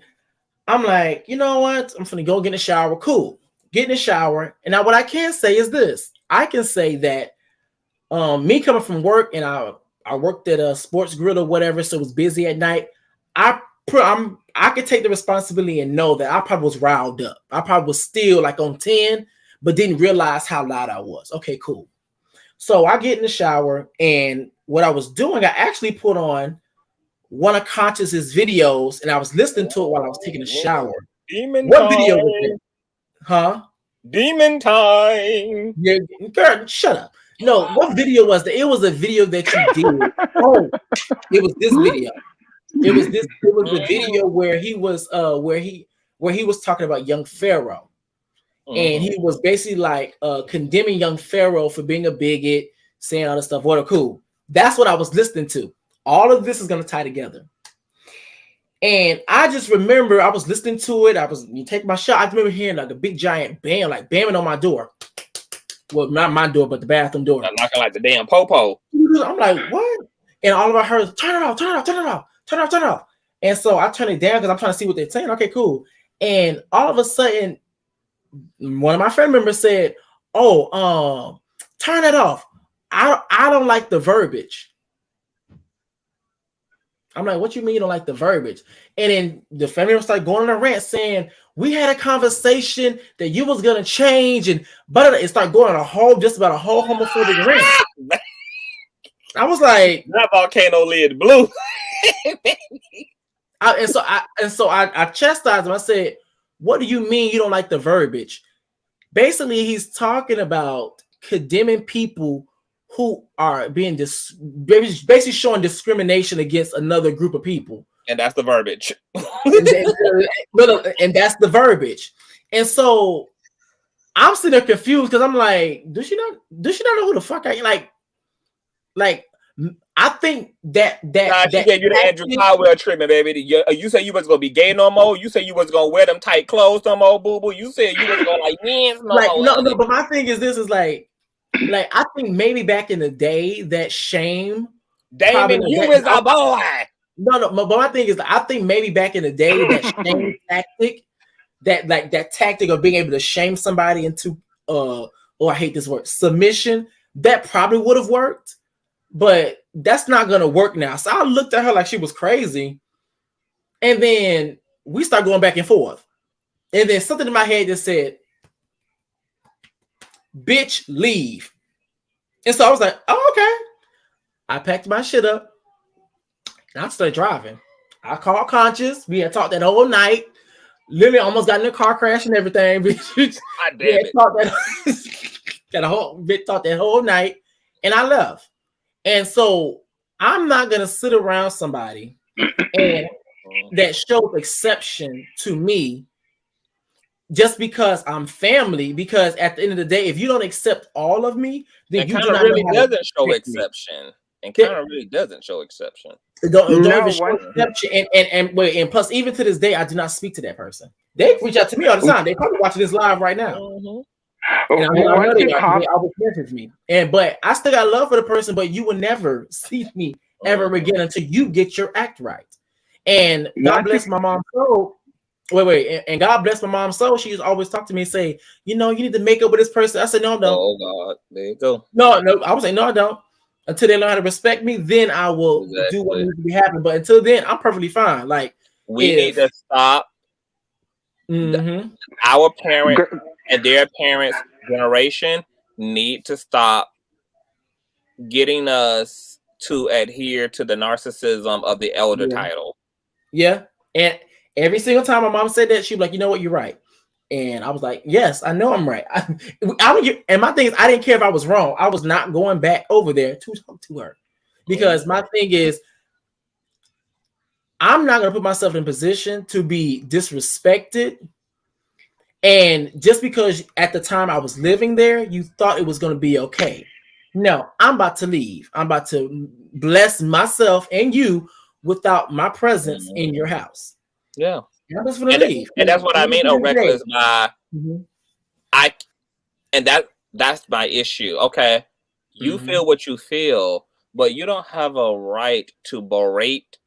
I'm like, you know what? I'm gonna go get in the shower. Cool. Get in the shower. And now what I can say is this. I can say that me coming from work and I worked at a sports grill or whatever, so it was busy at night. I could take the responsibility and know that I probably was riled up. I probably was still like on 10, but didn't realize how loud I was. Okay, cool. So I get in the shower, and what I was doing, I actually put on one of Conscious's videos, and I was listening to it while I was taking a shower. What video was it? Huh? Demon time. Yeah, girl, shut up. No, what video was that? It was a video that you did. Oh, it was this video. It was the video where he was where he was talking about young Pharaoh. And he was basically like condemning young Pharaoh for being a bigot, saying all this stuff. What cool. That's what I was listening to. All of this is gonna tie together. And I just remember I was listening to it. You take my shot. I remember hearing like a big giant bam, like bamming on my door. Well, not my door, but the bathroom door. I'm knocking like the damn popo. I'm like, what? And all of I heard, turn it off, turn it off, turn it off, turn it off, turn it off. And so I turned it down because I'm trying to see what they're saying. Okay, cool. And all of a sudden, one of my family members said, "Oh, turn it off. I don't like the verbiage." I'm like, "What you mean you don't like the verbiage?" And then the family member started going on a rant saying, "We had a conversation that you was gonna change," and but it started going on just about a whole homophobic rant. I was like, "That volcano lid blue." And so I chastised him. I said, "What do you mean you don't like the verbiage?" Basically, he's talking about condemning people who are being basically showing discrimination against another group of people. And that's the verbiage. And that's the verbiage. And so I'm sitting there confused because I'm like, does she not know who the fuck I like I think that she gave you the Andrew Caldwell treatment, baby. You said you was gonna be gay no more. You said you was gonna wear them tight clothes no more, boo boo. You said you was gonna like men's no more. No, but my thing is this is like I think maybe back in the day that shame. Damon, you was a boy. No, but my thing is I think maybe back in the day that shame tactic, that tactic of being able to shame somebody into I hate this word, submission, that probably would have worked. But that's not gonna work now. So I looked at her like she was crazy, and then we start going back and forth. And then something in my head just said, "Bitch, leave." And so I was like, "Oh, okay." I packed my shit up and I started driving. I called Conscious. We had talked that whole night. Literally almost got in a car crash and everything. Talked that whole night, and I left. And so I'm not gonna sit around somebody and that shows exception to me just because I'm family. Because at the end of the day, if you don't accept all of me, then you do not really doesn't show exception. And kind of really doesn't show exception. Don't even show exception. And plus, even to this day, I do not speak to that person. They reach out to me all the time. They probably watching this live right now. And I know they always message me. But I still got love for the person, but you will never see me ever again until you get your act right. And God bless my mom's soul. And God bless my mom's soul. She used to always talk to me and say, you need to make up with this person. I said, no, I don't. Oh God, there you go. No, I would say, no, I don't. Until they learn how to respect me, then I will do what needs to be happening. But until then, I'm perfectly fine. Like we need to stop. Our parents and their parents' generation need to stop getting us to adhere to the narcissism of the elder title. Yeah. And every single time my mom said that, she'd be like, you know what, you're right. And I was like, yes, I know I'm right. I don't get, and my thing is, I didn't care if I was wrong. I was not going back over there to talk to her because my thing is, I'm not going to put myself in a position to be disrespected. And just because at the time I was living there, you thought it was going to be okay. No, I'm about to leave. I'm about to bless myself and you without my presence in your house. Yeah. I'm just going to leave. And that's what I mean, a reckless by that's my issue. Okay. You feel what you feel, but you don't have a right to berate,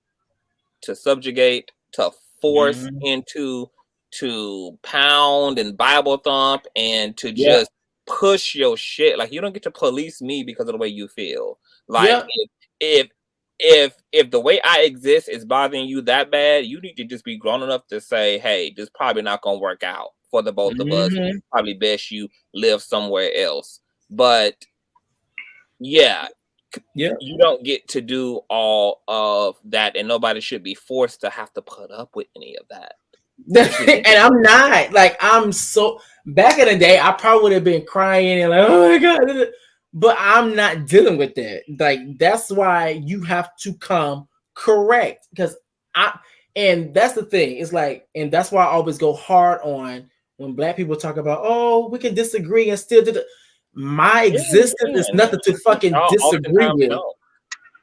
to subjugate, to force into, to pound and Bible thump, and to just push your shit. Like, you don't get to police me because of the way you feel. Like, if the way I exist is bothering you that bad, you need to just be grown enough to say, hey, this probably not gonna work out for the both of us. It's probably best you live somewhere else. But yeah, you don't get to do all of that, and nobody should be forced to have to put up with any of that. And I'm not. Like, I'm so, back in the day, I probably would have been crying and like, oh my God. But I'm not dealing with that. Like, that's why you have to come correct. Because and that's the thing. It's like, and that's why I always go hard on when Black people talk about, oh, we can disagree and still do the. My existence is nothing to fucking disagree with.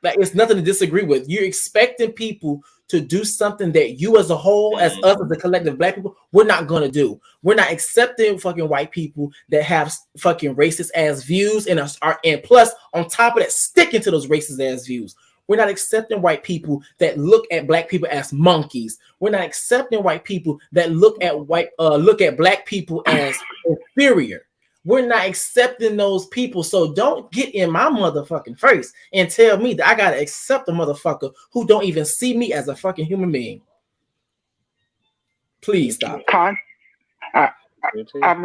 Like, it's nothing to disagree with. You're expecting people to do something that you as a whole, as us as a collective Black people, we're not going to do. We're not accepting fucking white people that have fucking racist ass views and and plus on top of that, sticking to those racist ass views. We're not accepting white people that look at Black people as monkeys. We're not accepting white people that look at Black people as inferior. We're not accepting those people. So don't get in my motherfucking face and tell me that I gotta accept a motherfucker who don't even see me as a fucking human being. Please stop. I'm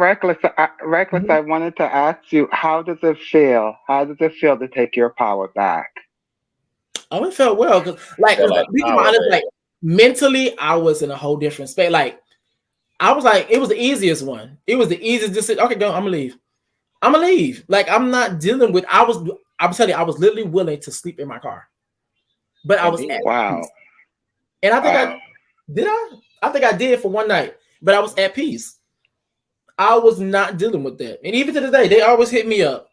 reckless. I wanted to ask you, how does it feel? How does it feel to take your power back? Oh, it felt well, because like mentally, I was in a whole different space. Like, I was like, it was the easiest one. It was the easiest decision. Okay, go. I'm gonna leave. I'm gonna leave. Like, I'm not dealing with. I'm telling you, I was literally willing to sleep in my car, but I was at peace. And I think I think I did for one night, but I was at peace. I was not dealing with that, and even to this day, they always hit me up.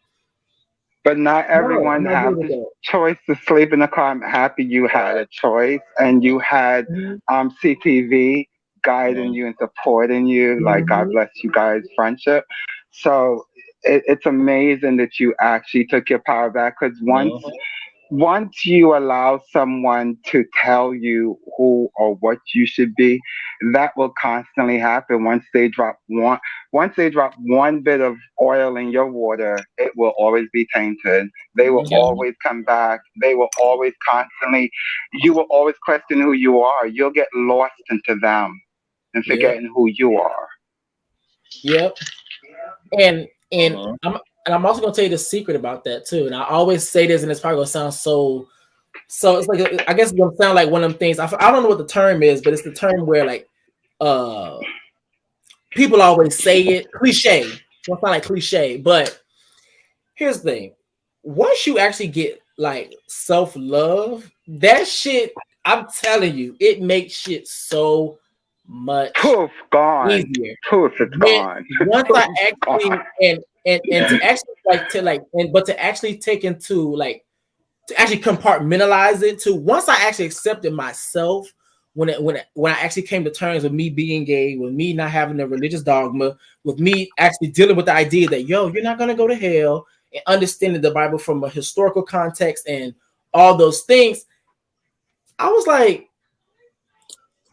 But not everyone has the choice to sleep in the car. I'm happy you had a choice, and you had CTV guiding you and supporting you. Like, God bless you guys' friendship. So it's amazing that you actually took your power back, because once you allow someone to tell you who or what you should be, that will constantly happen. Once they drop one bit of oil in your water, it will always be tainted. They will always come back. They will always you will always question who you are. You'll get lost into them and forgetting who you are. Yep. And I'm also gonna tell you the secret about that too. And I always say this, and it's probably gonna sound so it's like, I guess it's gonna sound like one of them things. I don't know what the term is, but it's the term where like people always say it, cliche. Well, it's not like cliche, but here's the thing. Once you actually get like self-love, that shit, I'm telling you, it makes shit so much easier. It's gone. Once I actually to actually take into like, to actually compartmentalize it, to once I actually accepted myself, when I actually came to terms with me being gay, with me not having a religious dogma, with me actually dealing with the idea that, yo, you're not gonna go to hell, and understanding the Bible from a historical context and all those things, I was like,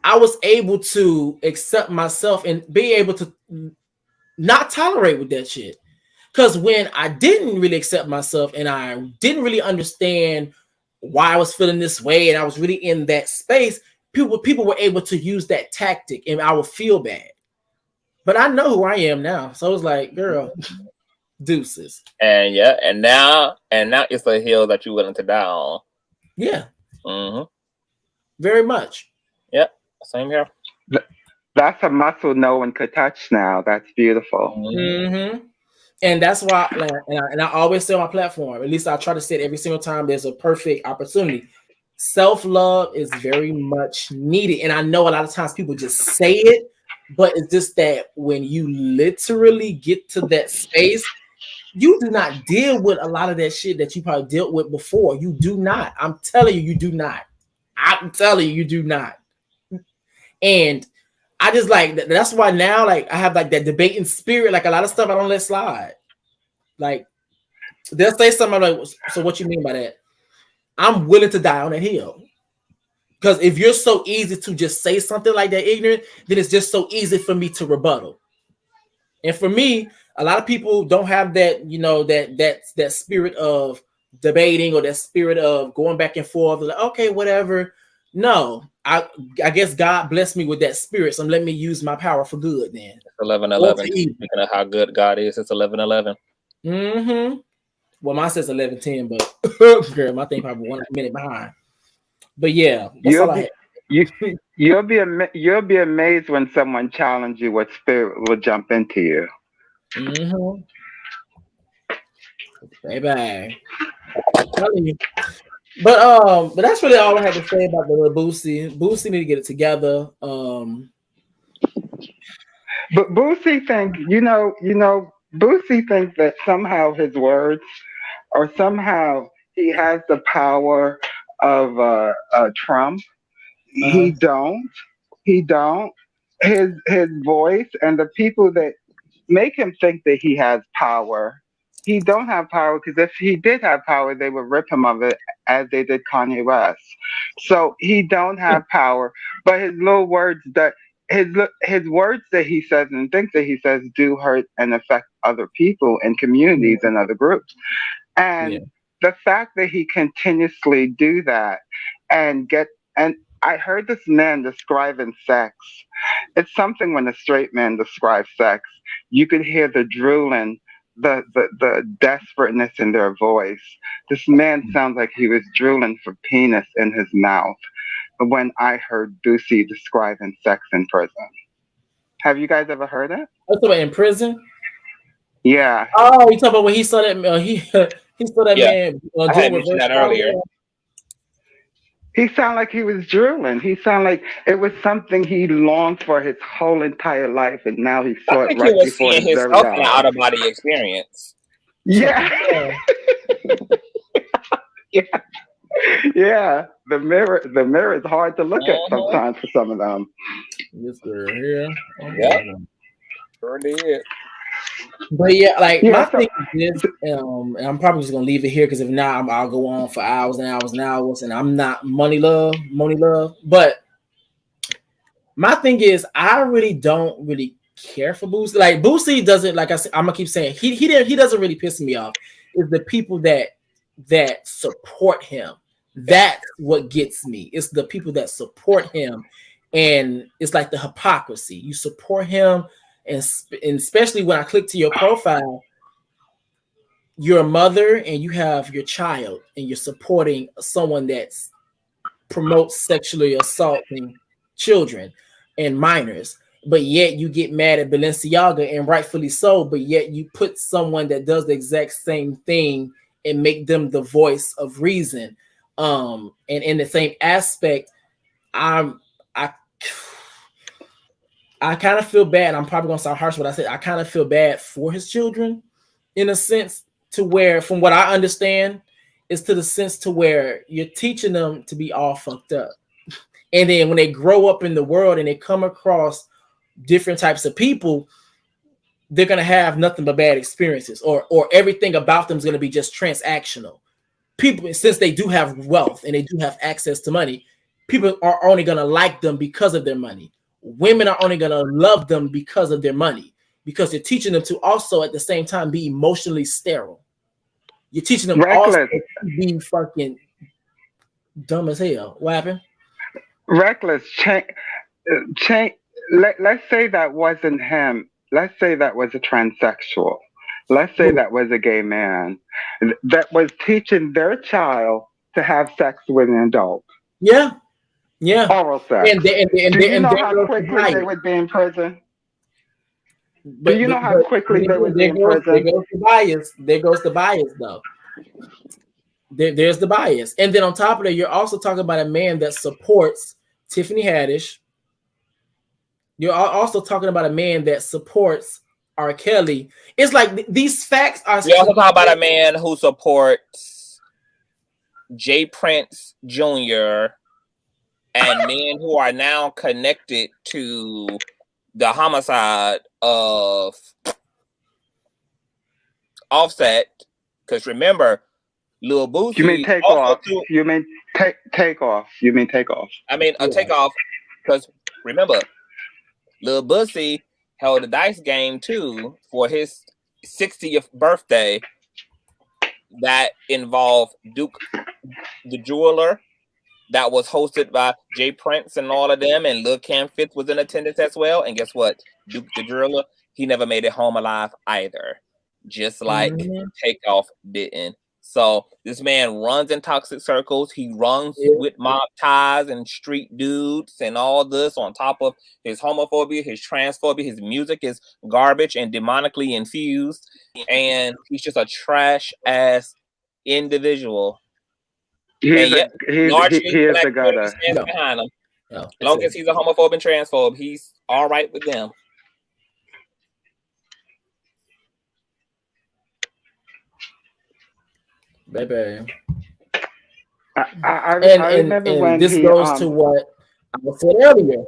I was able to accept myself and be able to not tolerate with that shit. Because when I didn't really accept myself and I didn't really understand why I was feeling this way, and I was really in that space, people were able to use that tactic, and I would feel bad. But I know who I am now, so I was like, girl, deuces. And now it's a hill that you're willing to die on. Yeah. Very much. Yep. Same here. That's a muscle no one could touch now. That's beautiful. And that's why, and I always say on my platform, at least I try to say it every single time there's a perfect opportunity. Self-love is very much needed. And I know a lot of times people just say it, but it's just that when you literally get to that space, you do not deal with a lot of that shit that you probably dealt with before. You do not. I'm telling you, you do not. I'm telling you, you do not. And I just like, that's why now, like, I have like that debating spirit, like a lot of stuff I don't let slide. Like, they'll say something like, so what you mean by that? I'm willing to die on that hill. Because if you're so easy to just say something like that ignorant, then it's just so easy for me to rebuttal. And for me, a lot of people don't have that, you know, that spirit of debating or that spirit of going back and forth. Like, okay, whatever. No, I guess God blessed me with that spirit, so let me use my power for good. Then 11:11. Speaking of how good God is, it's 11:11. Mm-hmm. Well, mine says 11:10, but girl, my thing probably 1 minute behind. But yeah, that's all I had. You'll be amazed when someone challenges you. What spirit will jump into you? Mm-hmm. Bye. Telling you. But that's really all I had to say about the little Boosie. Boosie need to get it together. But Boosie Boosie thinks that somehow his words, or somehow he has the power of Trump. He don't. He don't. His voice and the people that make him think that he has power. He don't have power, because if he did have power, they would rip him of it as they did Kanye West. So he don't have power, but his little words that his words that he says and things that he says do hurt and affect other people and communities and other groups. And the fact that he continuously do that and I heard this man describing sex. It's something when a straight man describes sex, you could hear the drooling, the desperateness in their voice. This man sounds like he was drooling for penis in his mouth when I heard Boosie describing sex in prison. Have you guys ever heard it? That's about in prison. Yeah. Oh, you talking about when he saw that he saw that man I had mentioned that earlier. He sounded like he was drooling. He sounded like it was something he longed for his whole entire life, and now he saw it right before his very eyes. An out of body experience. Yeah. Yeah. The mirror is hard to look at sometimes for some of them. This girl here. Yeah. Sure did. But yeah, like my thing is this, and I'm probably just gonna leave it here, because if not, I'll go on for hours and hours and hours, and I'm not money love. But my thing is, I really don't really care for Boosie. Like Boosie doesn't, like I said, I'm gonna keep saying he doesn't really piss me off. It's the people that support him. That's what gets me. It's the people that support him, and it's like the hypocrisy. You support him. And especially when I click to your profile, you're a mother and you have your child, and you're supporting someone that promotes sexually assaulting children and minors. But yet you get mad at Balenciaga, and rightfully so. But yet you put someone that does the exact same thing and make them the voice of reason. And in the same aspect, I kind of feel bad. I'm probably gonna sound harsh, but I said I kind of feel bad for his children, in a sense, to where, from what I understand, is to the sense to where you're teaching them to be all fucked up, and then when they grow up in the world and they come across different types of people, they're gonna have nothing but bad experiences, or everything about them is gonna be just transactional. People, since they do have wealth and they do have access to money, people are only gonna like them because of their money. Women are only going to love them because of their money, because you're teaching them to also at the same time be emotionally sterile. You're teaching them also to be fucking dumb as hell. What happened? Reckless. Let's say that wasn't him. Let's say that was a transsexual. Let's say that was a gay man that was teaching their child to have sex with an adult. Yeah. Oral sex. Do you know how quickly they would be in prison? Do you know how quickly they would be in prison? There goes the bias. There goes the bias, though. There's the bias. And then on top of that, you're also talking about a man that supports Tiffany Haddish. You're also talking about a man that supports R. Kelly. It's like these facts are... You also talk about a man who supports J. Prince Jr., and men who are now connected to the homicide of Offset, Because remember, Lil Boosie. You mean take off? You mean take off? You mean take off? I mean a takeoff. Because remember, Lil Boosie held a dice game too for his 60th birthday that involved Duke the Jeweler, that was hosted by Jay Prince and all of them, and Lil Cam Fitz was in attendance as well. And guess what? Duke the Jeweler, he never made it home alive either, just like Takeoff didn't. So this man runs in toxic circles. He runs with mob ties and street dudes and all this on top of his homophobia, his transphobia. His music is garbage and demonically infused. And he's just a trash ass individual. He is the gutter. Behind him. No, as long as he's a homophobe and transphobe, he's all right with them. Baby. I remember when this goes to what I said earlier.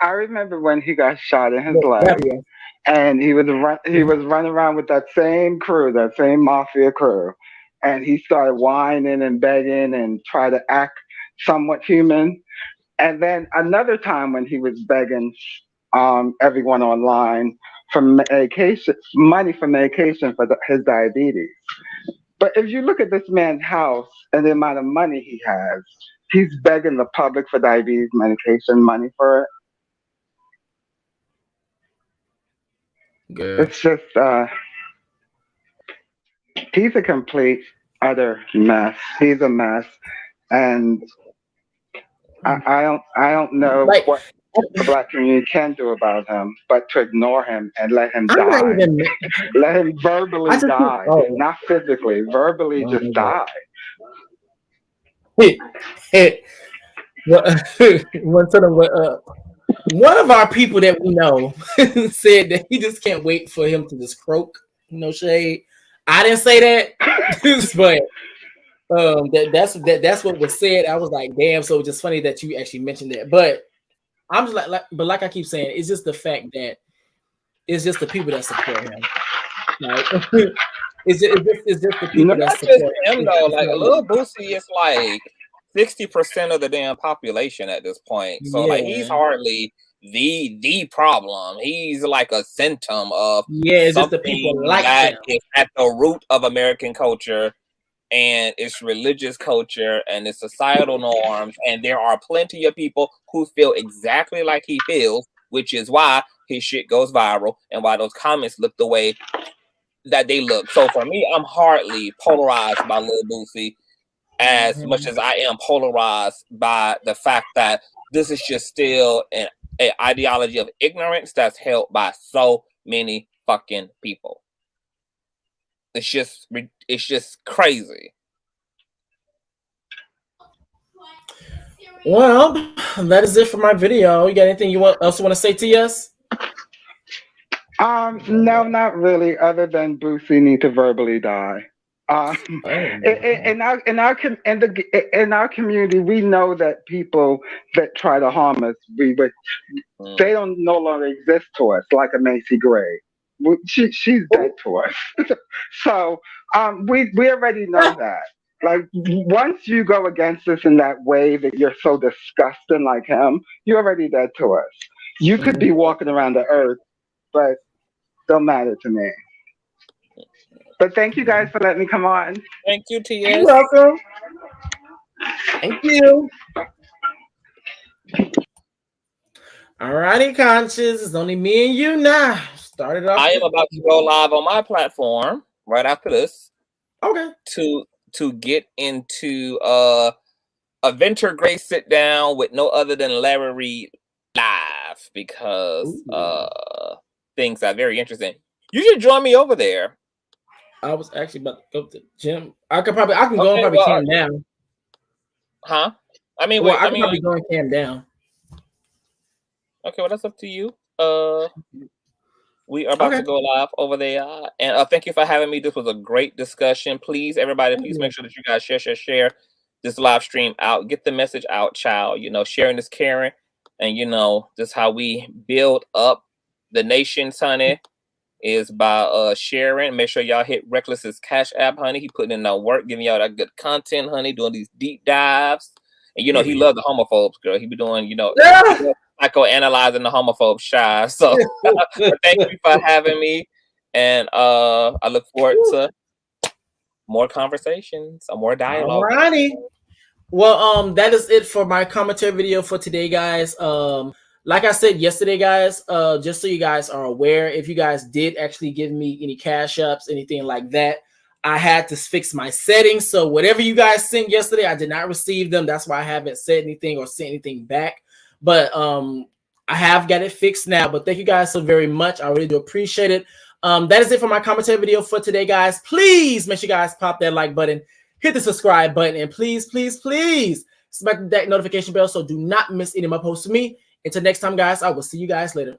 I remember when he got shot in his leg, and he was running around with that same crew, that same mafia crew, and he started whining and begging and tried to act somewhat human. And then another time when he was begging everyone online for money for medication for his diabetes. But if you look at this man's house and the amount of money he has, he's begging the public for diabetes medication money for it. Good. It's just he's a complete utter mess. He's a mess, and I don't know what the Black community can do about him, but to ignore him and let him die. Let him verbally die, not physically. Verbally, just die. One of our people that we know said that he just can't wait for him to just croak. No shade. I didn't say that, but that's what was said. I was like, damn. So it's just funny that you actually mentioned that. But I'm just like I keep saying, it's just the fact that it's just the people that support him. Like, it's just the people that support him. Though, like Lil Boosie is like 60% of the damn population at this point. So like he's hardly the problem. He's like a symptom of it's just the people like that him. Is at the root of American culture, and it's religious culture and it's societal norms. And there are plenty of people who feel exactly like he feels, which is why his shit goes viral and why those comments look the way that they look. So for me, I'm hardly polarized by Lil Boosie as much as I am polarized by the fact that this is just still an ideology of ignorance that's held by so many fucking people. It's just crazy. Well, that is it for my video. You got anything you else want to say to us? No, not really. Other than Boosie need to verbally die. In our community, we know that people that try to harm us, they don't no longer exist to us, like a Macy Gray. She's dead to us. So we already know that. Like, once you go against us in that way that you're so disgusting like him, you're already dead to us. You could be walking around the earth, but don't matter to me. But thank you guys for letting me come on. Thank you, TS. You're welcome. Thank you. Alrighty, conscious. It's only me and you now. Started off. I am about to go live on my platform right after this. Okay. To get into a Venture Grace sit down with no other than Larry Reed live because things are very interesting. You should join me over there. I was actually about to go to the gym. I can go and probably cam down. Huh? I mean, I can probably go and cam down. Okay, well that's up to you. We are about to go live over there, and thank you for having me. This was a great discussion. Please, everybody, make sure that you guys share this live stream out. Get the message out, child. You know, sharing is caring, and you know, this is how we build up The Nations, honey, is by Sharon. Make sure y'all hit Reckless's Cash App, honey. He putting in that work, giving y'all that good content, honey, doing these deep dives. And you know, he loves the homophobes, girl. He be doing, you know, psychoanalyzing the homophobes shy. So thank you for having me. And I look forward to more conversations, more dialogue. Alrighty. Well, that is it for my commentary video for today, guys. Like I said yesterday, guys, just so you guys are aware, if you guys did actually give me any cash ups, anything like that, I had to fix my settings. So whatever you guys sent yesterday, I did not receive them. That's why I haven't said anything or sent anything back. But I have got it fixed now. But thank you guys so very much. I really do appreciate it. That is it for my commentary video for today, guys. Please make sure you guys pop that like button, hit the subscribe button, and please, please, please smack that notification bell so do not miss any of my posts from me. Until next time, guys, I will see you guys later.